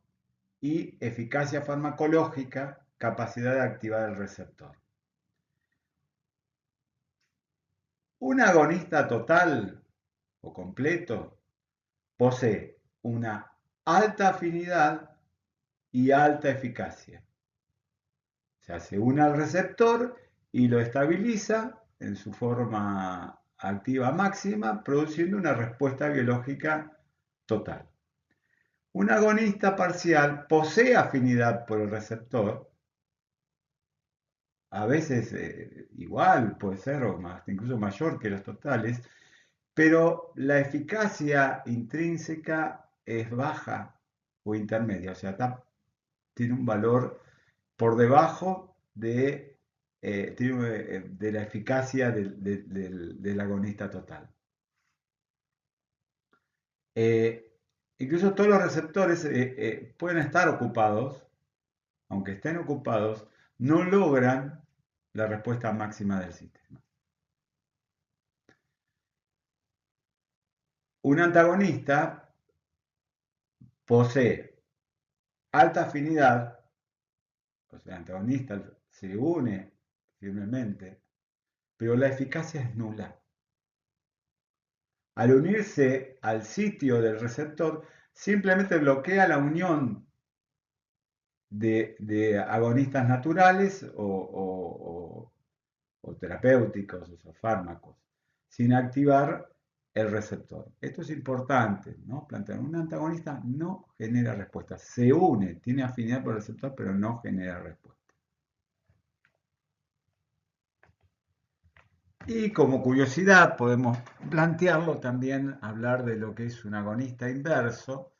y eficacia farmacológica, capacidad de activar el receptor. Un agonista total o completo posee una alta afinidad y alta eficacia. O sea, se une al receptor y lo estabiliza en su forma activa máxima, produciendo una respuesta biológica total. Un agonista parcial posee afinidad por el receptor, a veces igual, puede ser, o más, incluso mayor que los totales, pero la eficacia intrínseca es baja o intermedia, o sea, tiene un valor por debajo de la eficacia del agonista total. Eh, Incluso todos los receptores pueden estar ocupados, aunque estén ocupados, no logran la respuesta máxima del sistema. Un antagonista posee alta afinidad, o sea, el antagonista se une firmemente, pero la eficacia es nula. Al unirse al sitio del receptor, simplemente bloquea la unión de agonistas naturales o terapéuticos, o fármacos, sin activar el receptor. Esto es importante, ¿no? Plantear un antagonista no genera respuesta, se une, tiene afinidad por el receptor, pero no genera respuesta. Y como curiosidad podemos plantearlo también, hablar de lo que es un agonista inverso,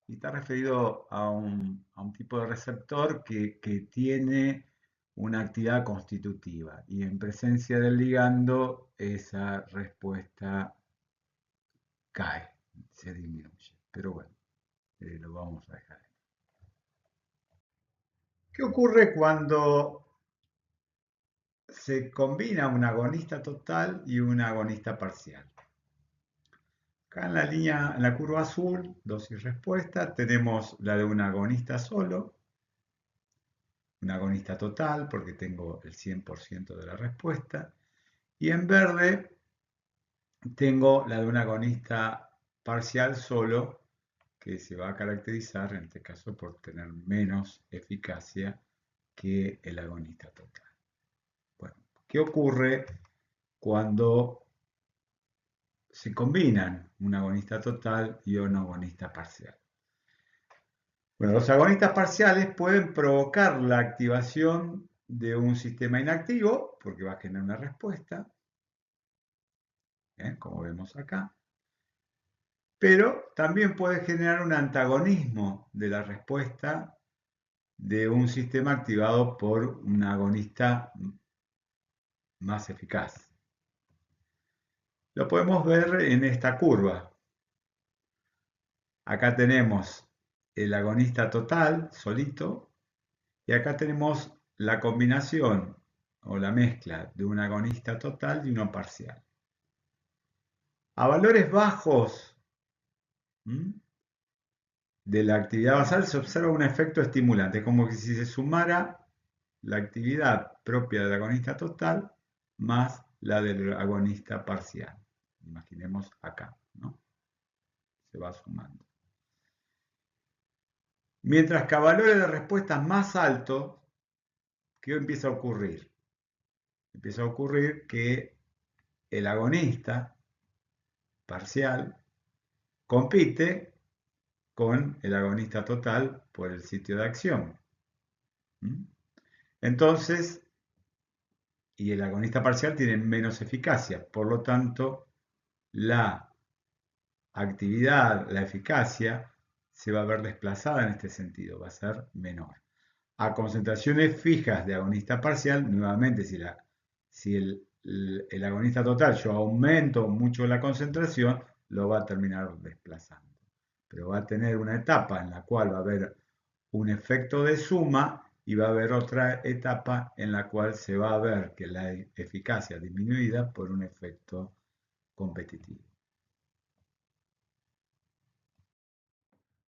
y está referido a un tipo de receptor que tiene una actividad constitutiva y en presencia del ligando esa respuesta cae, se disminuye. Pero bueno, lo vamos a dejar. ¿Qué ocurre cuando se combina un agonista total y un agonista parcial? Acá en la línea, en la curva azul, dosis respuesta, tenemos la de un agonista solo, un agonista total, porque tengo el 100% de la respuesta, y en verde tengo la de un agonista parcial solo, que se va a caracterizar en este caso por tener menos eficacia que el agonista total. Bueno, ¿qué ocurre cuando se combinan un agonista total y un agonista parcial? Bueno, los agonistas parciales pueden provocar la activación de un sistema inactivo, porque va a generar una respuesta, como vemos acá, pero también puede generar un antagonismo de la respuesta de un sistema activado por un agonista más eficaz. Lo podemos ver en esta curva. Acá tenemos el agonista total solito y acá tenemos la combinación o la mezcla de un agonista total y uno parcial. A valores bajos de la actividad basal se observa un efecto estimulante, es como que si se sumara la actividad propia del agonista total más la del agonista parcial. Imaginemos acá, ¿no? Se va sumando. Mientras que a valores de respuesta más altos, ¿qué empieza a ocurrir? Empieza a ocurrir que el agonista parcial compite con el agonista total por el sitio de acción. Entonces, y el agonista parcial tiene menos eficacia, por lo tanto, la actividad, la eficacia, se va a ver desplazada en este sentido, va a ser menor. A concentraciones fijas de agonista parcial, nuevamente, si el agonista total yo aumento mucho la concentración, lo va a terminar desplazando. Pero va a tener una etapa en la cual va a haber un efecto de suma y va a haber otra etapa en la cual se va a ver que la eficacia disminuida por un efecto competitivo.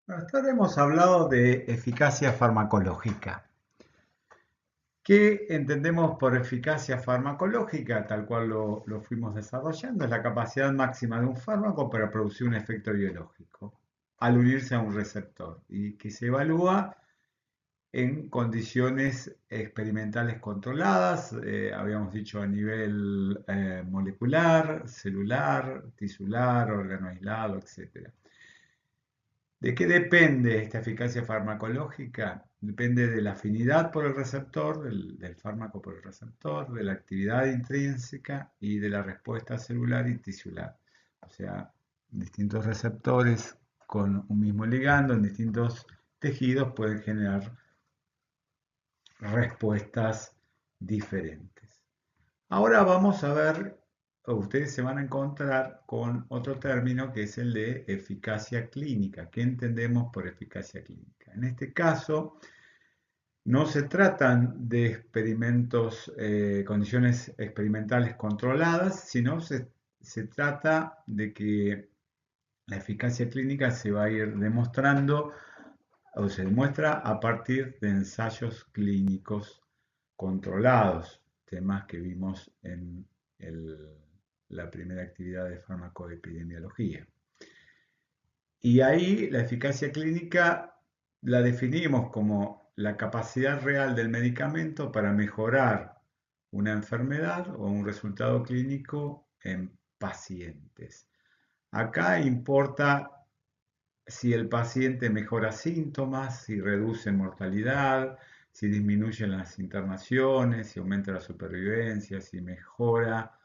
Hasta ahora hemos hablado de eficacia farmacológica. ¿Qué entendemos por eficacia farmacológica? Tal cual lo fuimos desarrollando, es la capacidad máxima de un fármaco para producir un efecto biológico al unirse a un receptor y que se evalúa en condiciones experimentales controladas, habíamos dicho a nivel molecular, celular, tisular, órgano aislado, etc. ¿De qué depende esta eficacia farmacológica? Depende de la afinidad por el receptor, del fármaco por el receptor, de la actividad intrínseca y de la respuesta celular y tisular. O sea, distintos receptores con un mismo ligando en distintos tejidos pueden generar respuestas diferentes. Ahora vamos a ver ustedes se van a encontrar con otro término que es el de eficacia clínica. ¿Qué entendemos por eficacia clínica? En este caso, no se tratan de experimentos, condiciones experimentales controladas, sino se trata de que la eficacia clínica se va a ir demostrando o se demuestra a partir de ensayos clínicos controlados, temas que vimos en la primera actividad de farmacoepidemiología. Y ahí la eficacia clínica la definimos como la capacidad real del medicamento para mejorar una enfermedad o un resultado clínico en pacientes. Acá importa si el paciente mejora síntomas, si reduce mortalidad, si disminuyen las internaciones, si aumenta la supervivencia, si mejora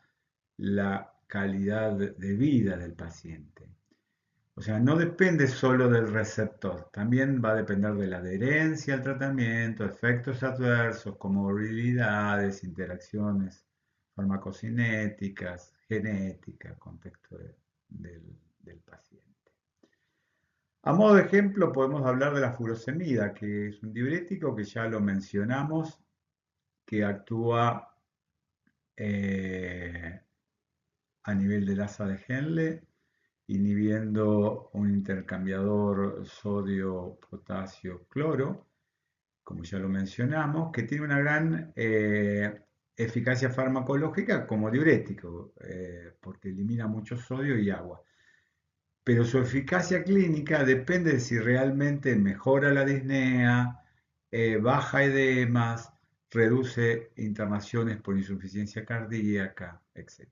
la calidad de vida del paciente. O sea, no depende solo del receptor, también va a depender de la adherencia al tratamiento, efectos adversos, comorbilidades, interacciones farmacocinéticas, genética, contexto del paciente. A modo de ejemplo, podemos hablar de la furosemida, que es un diurético que ya lo mencionamos, que actúa eh, a nivel del asa de Henle, inhibiendo un intercambiador sodio-potasio-cloro, como ya lo mencionamos, que tiene una gran eficacia farmacológica como diurético, porque elimina mucho sodio y agua. Pero su eficacia clínica depende de si realmente mejora la disnea, baja edemas, reduce internaciones por insuficiencia cardíaca, etc.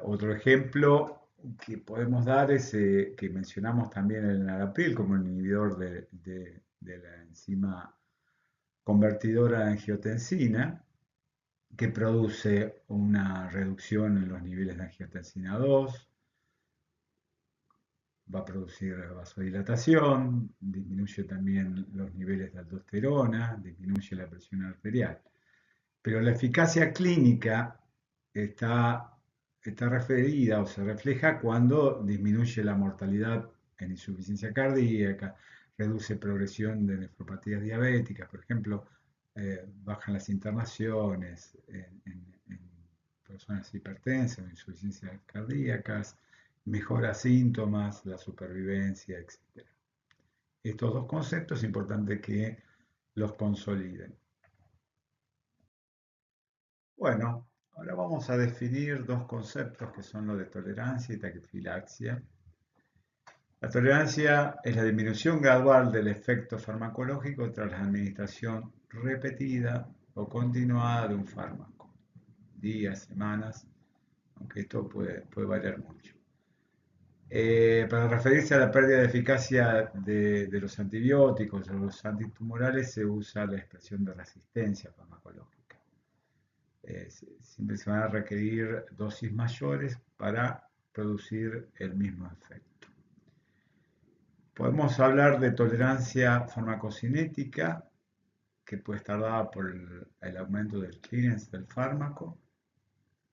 Otro ejemplo que podemos dar es que mencionamos también el enalapril como el inhibidor de la enzima convertidora de angiotensina, que produce una reducción en los niveles de angiotensina 2, va a producir vasodilatación, disminuye también los niveles de aldosterona, disminuye la presión arterial. Pero la eficacia clínica está referida o se refleja cuando disminuye la mortalidad en insuficiencia cardíaca, reduce progresión de nefropatías diabéticas, por ejemplo, bajan las internaciones en personas hipertensas o insuficiencias cardíacas, mejora síntomas, la supervivencia, etc. Estos dos conceptos es importante que los consoliden. Bueno, ahora vamos a definir dos conceptos que son los de tolerancia y taquifilaxia. La tolerancia es la disminución gradual del efecto farmacológico tras la administración repetida o continuada de un fármaco, días, semanas, aunque esto puede variar mucho. Para referirse a la pérdida de eficacia de los antibióticos o los antitumorales se usa la expresión de resistencia farmacológica. Siempre se van a requerir dosis mayores para producir el mismo efecto. Podemos hablar de tolerancia farmacocinética, que puede estar dada por el aumento del clearance del fármaco,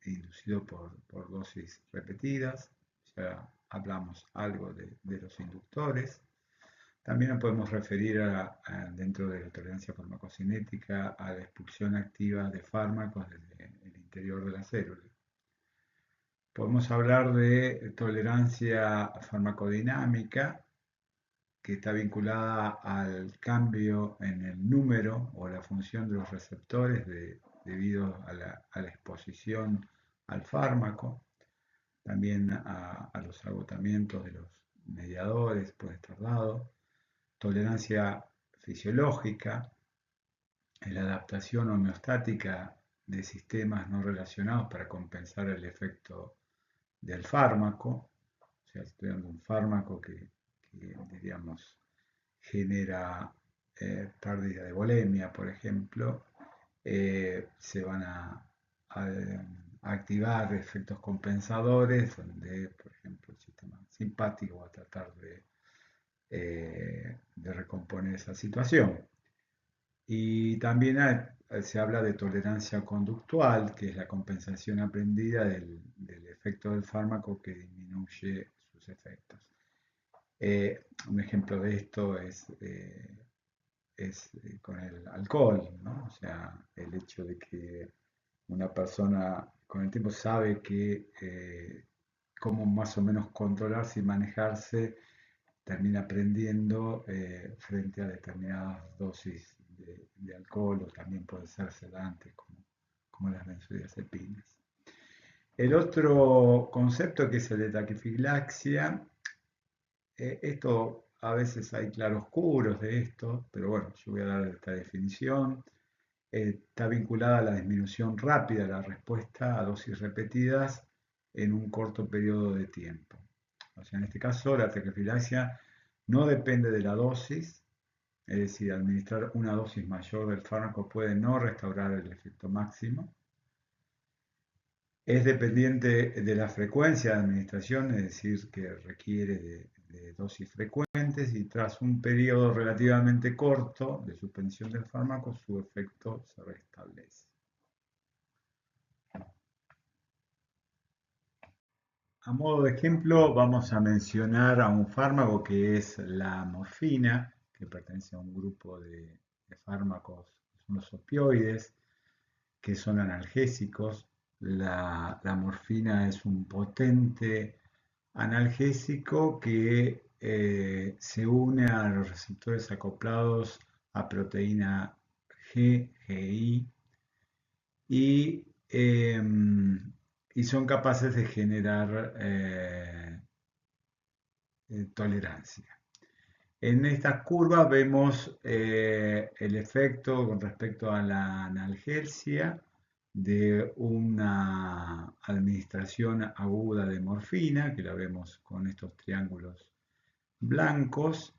inducido por dosis repetidas. Ya hablamos algo de los inductores. También nos podemos referir dentro de la tolerancia farmacocinética a la expulsión activa de fármacos desde el interior de la célula. Podemos hablar de tolerancia farmacodinámica, que está vinculada al cambio en el número o la función de los receptores debido a la exposición al fármaco, también a los agotamientos de los mediadores, puede estar dado. Tolerancia fisiológica, la adaptación homeostática de sistemas no relacionados para compensar el efecto del fármaco. O sea, estoy dando un fármaco que diríamos, genera pérdida de volemia, por ejemplo, se van a activar efectos compensadores, donde, por ejemplo, el sistema simpático va a tratar de recomponer esa situación. Y también se habla de tolerancia conductual, que es la compensación aprendida del efecto del fármaco que disminuye sus efectos. Un ejemplo de esto es con el alcohol, ¿no? O sea, el hecho de que una persona con el tiempo sabe que cómo más o menos controlarse y manejarse, termina aprendiendo frente a determinadas dosis de alcohol, o también pueden ser sedantes como las benzodiazepinas. El otro concepto, que es el de taquifilaxia, esto a veces hay claroscuros de esto, pero bueno, yo voy a dar esta definición. Está vinculada a la disminución rápida de la respuesta a dosis repetidas en un corto periodo de tiempo. O sea, en este caso, la taquifilaxia no depende de la dosis, es decir, administrar una dosis mayor del fármaco puede no restaurar el efecto máximo. Es dependiente de la frecuencia de administración, es decir, que requiere de dosis frecuentes, y tras un periodo relativamente corto de suspensión del fármaco, su efecto se restablece. A modo de ejemplo, vamos a mencionar a un fármaco que es la morfina, que pertenece a un grupo de fármacos, son los opioides, que son analgésicos. La morfina es un potente analgésico que se une a los receptores acoplados a proteína GI, y, y son capaces de generar tolerancia. En estas curvas vemos el efecto con respecto a la analgesia de una administración aguda de morfina, que la vemos con estos triángulos blancos,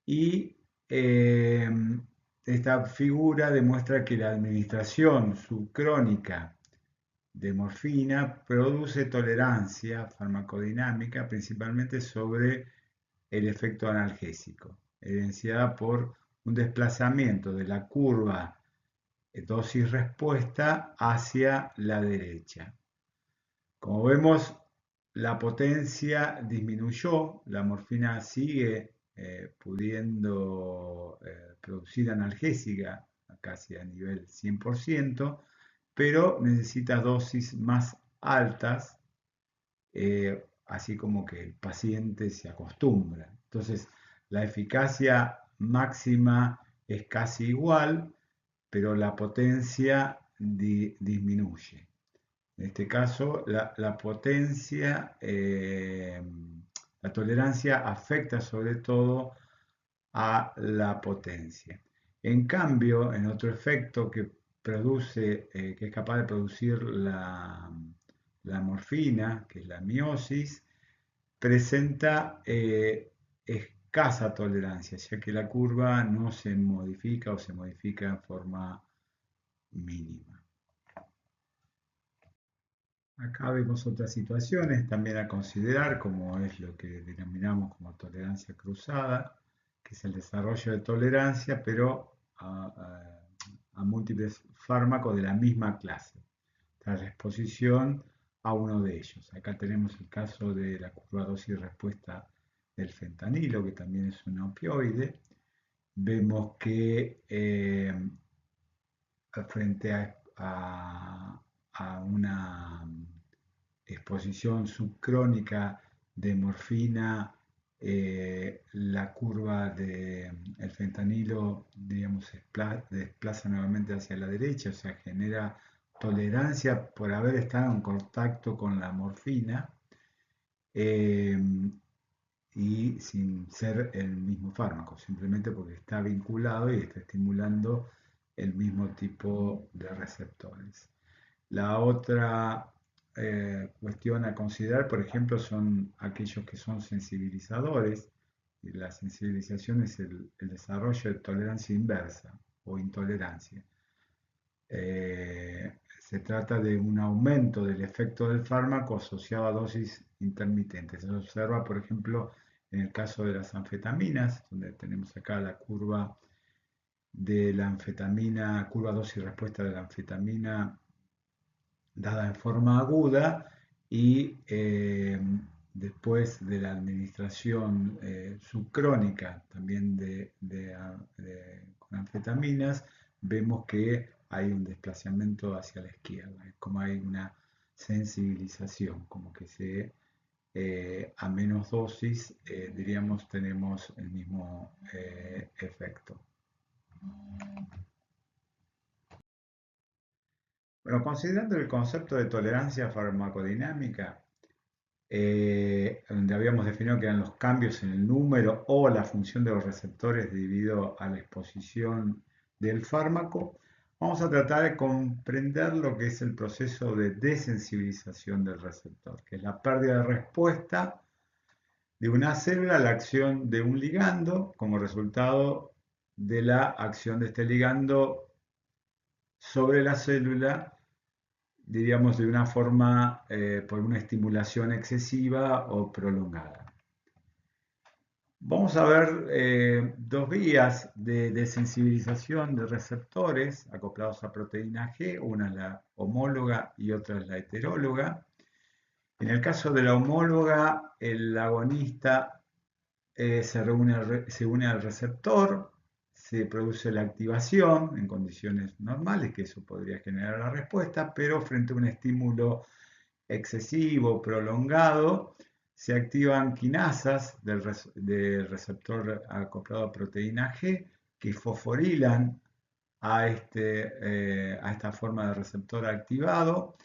y esta figura demuestra que la administración subcrónica de morfina produce tolerancia farmacodinámica, principalmente sobre el efecto analgésico, evidenciada por un desplazamiento de la curva dosis-respuesta hacia la derecha. Como vemos, la potencia disminuyó, la morfina sigue pudiendo producir analgésica casi a nivel 100%, pero necesita dosis más altas, así como que el paciente se acostumbra. Entonces, la eficacia máxima es casi igual, pero la potencia disminuye. En este caso, la potencia, la tolerancia afecta sobre todo a la potencia. En cambio, en otro efecto que produce, que es capaz de producir la morfina, que es la miosis, presenta escasa tolerancia, ya que la curva no se modifica o se modifica en forma mínima. Acá vemos otras situaciones también a considerar, como es lo que denominamos como tolerancia cruzada, que es el desarrollo de tolerancia, pero a múltiples fármacos de la misma clase, tras la exposición a uno de ellos. Acá tenemos el caso de la curva dosis-respuesta del fentanilo, que también es un opioide. Vemos que frente a una exposición subcrónica de morfina, la curva del fentanilo, digamos, se desplaza nuevamente hacia la derecha, o sea, genera tolerancia por haber estado en contacto con la morfina, eh, y sin ser el mismo fármaco, simplemente porque está vinculado y está estimulando el mismo tipo de receptores. La otra cuestión a considerar, por ejemplo, son aquellos que son sensibilizadores. La sensibilización es el desarrollo de tolerancia inversa o intolerancia. Se trata de un aumento del efecto del fármaco asociado a dosis intermitentes. Se observa, por ejemplo, en el caso de las anfetaminas, donde tenemos acá la curva de la anfetamina, curva dosis-respuesta de la anfetamina dada en forma aguda y después de la administración subcrónica también con anfetaminas, vemos que hay un desplazamiento hacia la izquierda, es como hay una sensibilización, como que a menos dosis, diríamos, tenemos el mismo efecto. Bueno, considerando el concepto de tolerancia farmacodinámica, donde habíamos definido que eran los cambios en el número o la función de los receptores debido a la exposición del fármaco, vamos a tratar de comprender lo que es el proceso de desensibilización del receptor, que es la pérdida de respuesta de una célula a la acción de un ligando como resultado de la acción de este ligando sobre la célula, diríamos de una forma por una estimulación excesiva o prolongada. Vamos a ver dos vías de desensibilización de receptores acoplados a proteína G, una es la homóloga y otra es la heteróloga. En el caso de la homóloga, el agonista se une al receptor, se produce la activación en condiciones normales, que eso podría generar la respuesta, pero frente a un estímulo excesivo, prolongado, se activan quinasas del receptor acoplado a proteína G que fosforilan a esta forma de receptor activado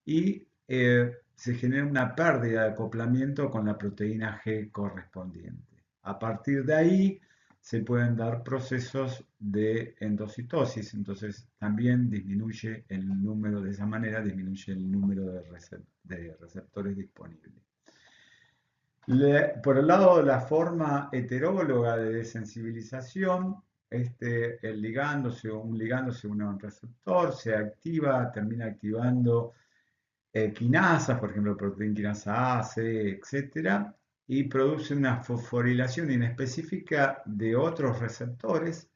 y se genera una pérdida de acoplamiento con la proteína G correspondiente. A partir de ahí se pueden dar procesos de endocitosis, entonces también disminuye el número, de esa manera disminuye el número de receptores disponibles. Por el lado de la forma heteróloga de desensibilización, el ligando, un ligando se une a un receptor, se activa, termina activando quinasas, por ejemplo, proteína quinasa A, C, etc., y produce una fosforilación inespecífica de otros receptores,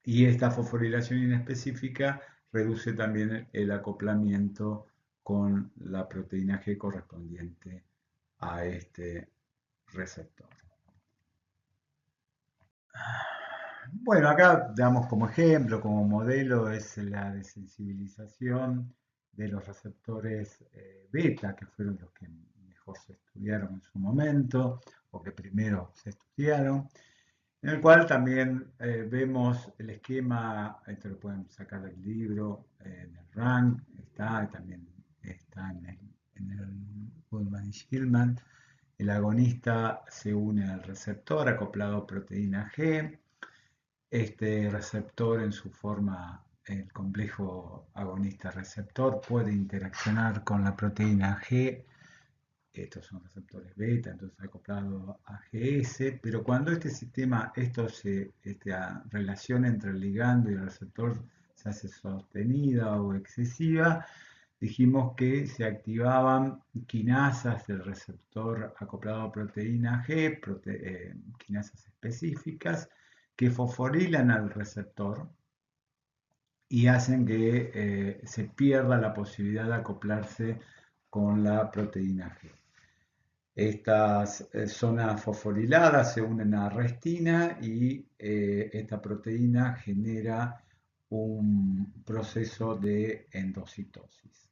y esta fosforilación inespecífica reduce también el acoplamiento con la proteína G correspondiente a este receptor. Bueno, acá damos como ejemplo, como modelo, es la desensibilización de los receptores beta, que fueron los que mejor se estudiaron en su momento, o que primero se estudiaron, en el cual también vemos el esquema, esto lo pueden sacar del libro, en el RANK, está, también está en el Goldman y Shillman. El agonista se une al receptor acoplado a proteína G. Este receptor en su forma, el complejo agonista-receptor, puede interaccionar con la proteína G. Estos son receptores beta, entonces acoplado a GS, pero cuando este sistema, esta relación entre el ligando y el receptor se hace sostenida o excesiva, dijimos que se activaban quinasas del receptor acoplado a proteína G, quinasas específicas, que fosforilan al receptor y hacen que se pierda la posibilidad de acoplarse con la proteína G. Estas zonas fosforiladas se unen a restina y esta proteína genera un proceso de endocitosis.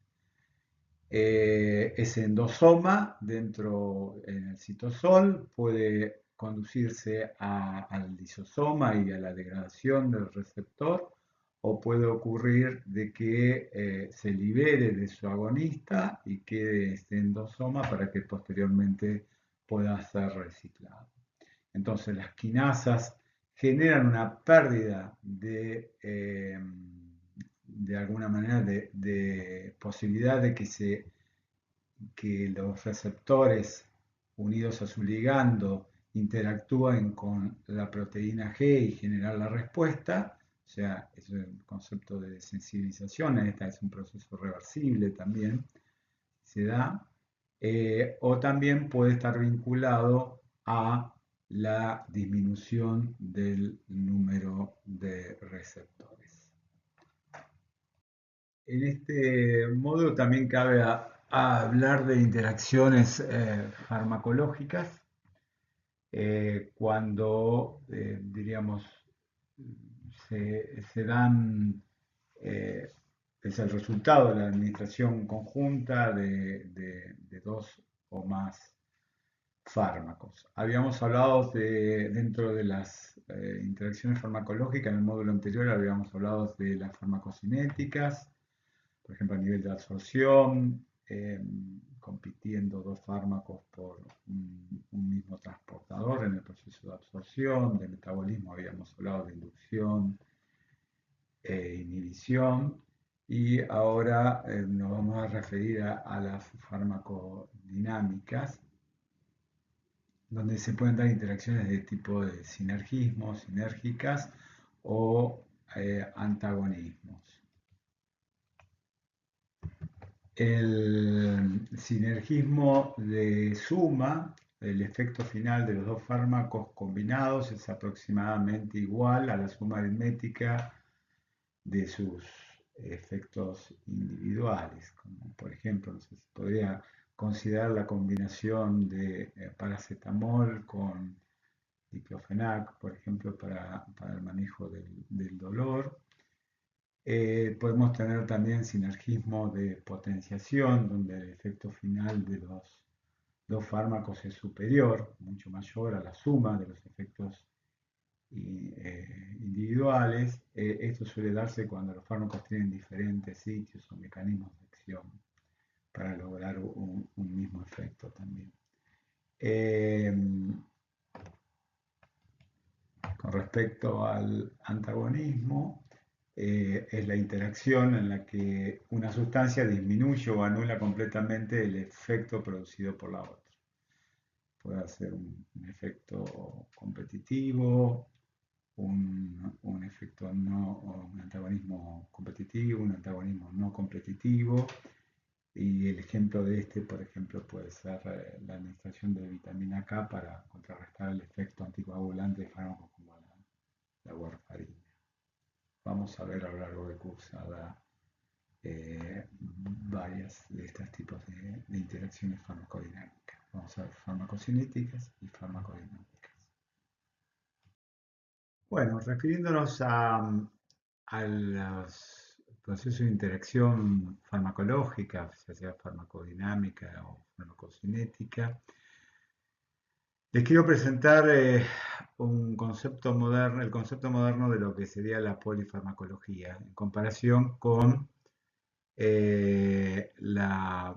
Ese endosoma dentro en el citosol puede conducirse al lisosoma y a la degradación del receptor, o puede ocurrir de que se libere de su agonista y quede este endosoma para que posteriormente pueda ser reciclado. Entonces las quinasas generan una pérdida de alguna manera de posibilidad de que los receptores unidos a su ligando interactúen con la proteína G y generar la respuesta. O sea, es el concepto de sensibilización, esta es un proceso reversible también, se da, o también puede estar vinculado a la disminución del número receptores. En este módulo también cabe hablar de interacciones farmacológicas, cuando, diríamos, se dan, eh, es el resultado de la administración conjunta de dos o más fármacos. Habíamos hablado dentro de las interacciones farmacológicas, en el módulo anterior habíamos hablado de las farmacocinéticas, por ejemplo, a nivel de absorción, compitiendo dos fármacos por un mismo transportador en el proceso de absorción. De metabolismo habíamos hablado de inducción e inhibición, y ahora nos vamos a referir a las farmacodinámicas, donde se pueden dar interacciones de tipo de sinergismo, sinérgicas o antagonismos. El sinergismo de suma, el efecto final de los dos fármacos combinados, es aproximadamente igual a la suma aritmética de sus efectos individuales. Como por ejemplo, se podría considerar la combinación de paracetamol con diclofenac, por ejemplo, para el manejo del dolor. Podemos tener también sinergismo de potenciación, donde el efecto final de los dos fármacos es superior, mucho mayor a la suma de los efectos individuales. Esto suele darse cuando los fármacos tienen diferentes sitios o mecanismos de acción para lograr un mismo efecto también. Con respecto al antagonismo, es la interacción en la que una sustancia disminuye o anula completamente el efecto producido por la otra. Puede ser un efecto competitivo, un efecto un antagonismo competitivo, un antagonismo no competitivo. Y el ejemplo de este, por ejemplo, puede ser la administración de vitamina K para contrarrestar el efecto anticoagulante de fármacos como la warfarina. Vamos a ver a lo largo del curso varias de estos tipos de interacciones farmacodinámicas. Vamos a ver farmacocinéticas y farmacodinámicas. Bueno, refiriéndonos a los procesos de interacción farmacológica, ya sea farmacodinámica o farmacocinética, les quiero presentar un concepto moderno, el concepto moderno de lo que sería la polifarmacología, en comparación con la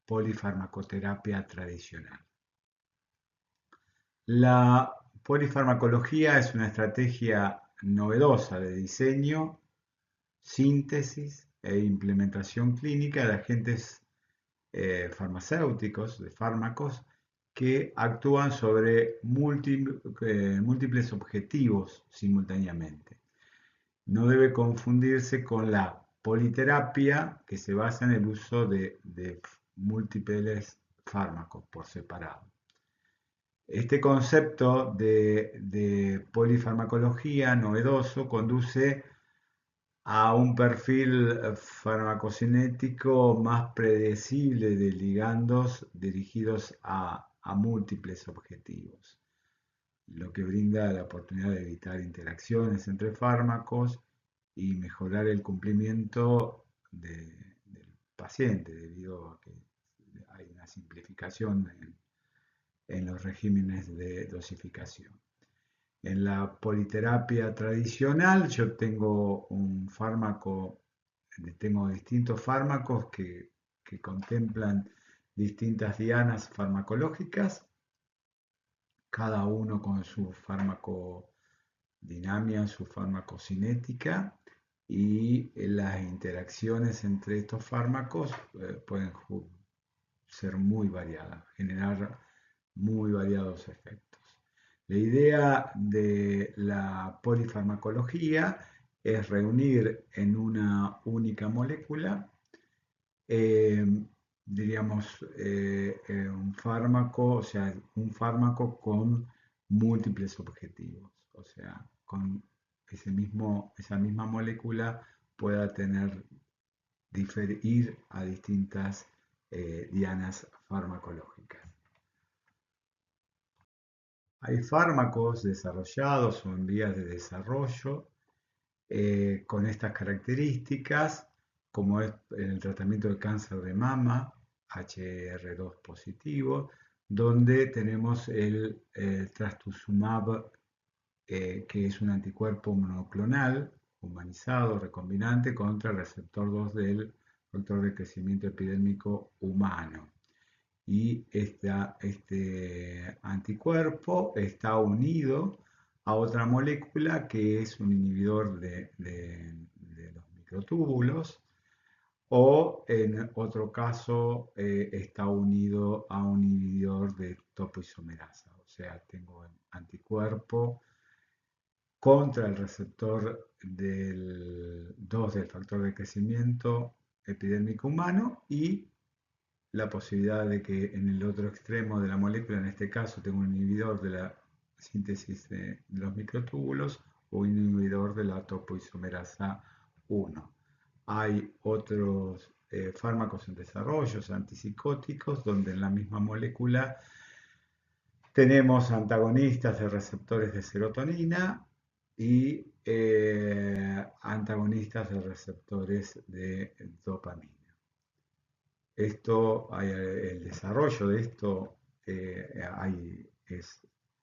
polifarmacoterapia tradicional. La polifarmacología es una estrategia novedosa de diseño, síntesis e implementación clínica de agentes farmacéuticos, de fármacos, que actúan sobre múltiples objetivos simultáneamente. No debe confundirse con la politerapia, que se basa en el uso de múltiples fármacos por separado. Este concepto de polifarmacología novedoso conduce a un perfil farmacocinético más predecible de ligandos dirigidos a múltiples objetivos, lo que brinda la oportunidad de evitar interacciones entre fármacos y mejorar el cumplimiento del paciente, debido a que hay una simplificación en los regímenes de dosificación. En la politerapia tradicional yo tengo un fármaco, tengo distintos fármacos que contemplan distintas dianas farmacológicas, cada uno con su farmacodinamia, su farmacocinética, y las interacciones entre estos fármacos pueden ser muy variadas, generar muy variados efectos. La idea de la polifarmacología es reunir en una única molécula, eh, diríamos, un fármaco, o sea, un fármaco con múltiples objetivos, o sea, con esa misma molécula pueda diferir a distintas dianas farmacológicas. Hay fármacos desarrollados o en vías de desarrollo con estas características, como es en el tratamiento del cáncer de mama, HR2 positivo, donde tenemos el trastuzumab, que es un anticuerpo monoclonal humanizado, recombinante contra el receptor 2 del factor de crecimiento epidérmico humano. Y este anticuerpo está unido a otra molécula que es un inhibidor de los microtúbulos, o en otro caso está unido a un inhibidor de topoisomerasa. O sea, tengo anticuerpo contra el receptor del 2 del factor de crecimiento epidérmico humano y la posibilidad de que en el otro extremo de la molécula, en este caso, tengo un inhibidor de la síntesis de los microtúbulos o un inhibidor de la topoisomerasa 1. Hay otros fármacos en desarrollo, antipsicóticos, donde en la misma molécula tenemos antagonistas de receptores de serotonina y antagonistas de receptores de dopamina. El desarrollo de esto,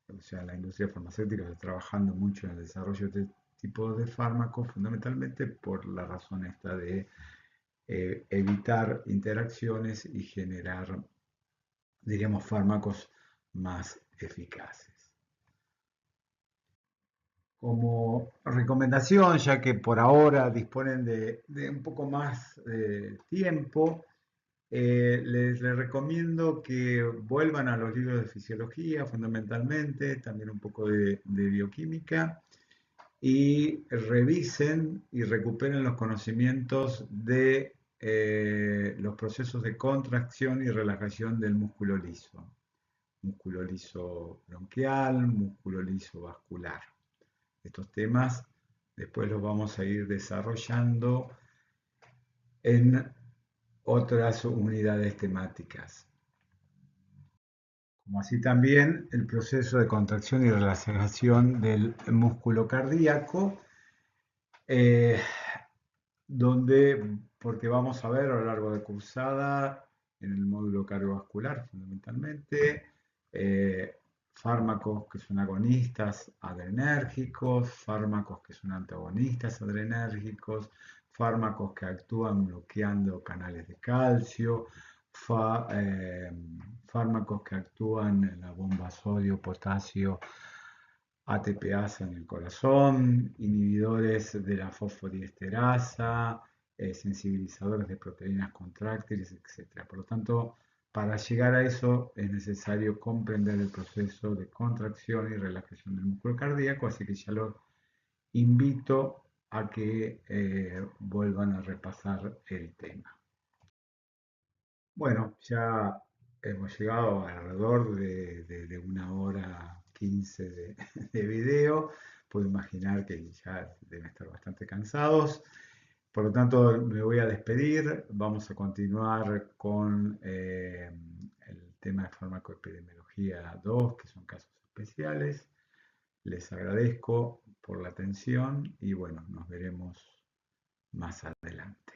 o sea, la industria farmacéutica está trabajando mucho en el desarrollo de este tipo de fármacos, fundamentalmente por la razón esta de evitar interacciones y generar, diríamos, fármacos más eficaces. Como recomendación, ya que por ahora disponen de un poco más de tiempo, les recomiendo que vuelvan a los libros de fisiología fundamentalmente, también un poco de bioquímica, y revisen y recuperen los conocimientos de los procesos de contracción y relajación del músculo liso bronquial, músculo liso vascular. Estos temas después los vamos a ir desarrollando en otras unidades temáticas. Como así también el proceso de contracción y relajación del músculo cardíaco, porque vamos a ver a lo largo de cursada, en el módulo cardiovascular fundamentalmente, fármacos que son agonistas adrenérgicos, fármacos que son antagonistas adrenérgicos, fármacos que actúan bloqueando canales de calcio, fármacos que actúan en la bomba sodio-potasio ATPasa en el corazón, inhibidores de la fosfodiesterasa, sensibilizadores de proteínas contráctiles, etc. Por lo tanto, para llegar a eso es necesario comprender el proceso de contracción y relajación del músculo cardíaco, así que ya lo invito a que vuelvan a repasar el tema. Bueno, ya hemos llegado alrededor de 1 hora 15 de video. Puedo imaginar que ya deben estar bastante cansados. Por lo tanto, me voy a despedir. Vamos a continuar con el tema de farmacoepidemiología 2, que son casos especiales. Les agradezco por la atención y bueno, nos veremos más adelante.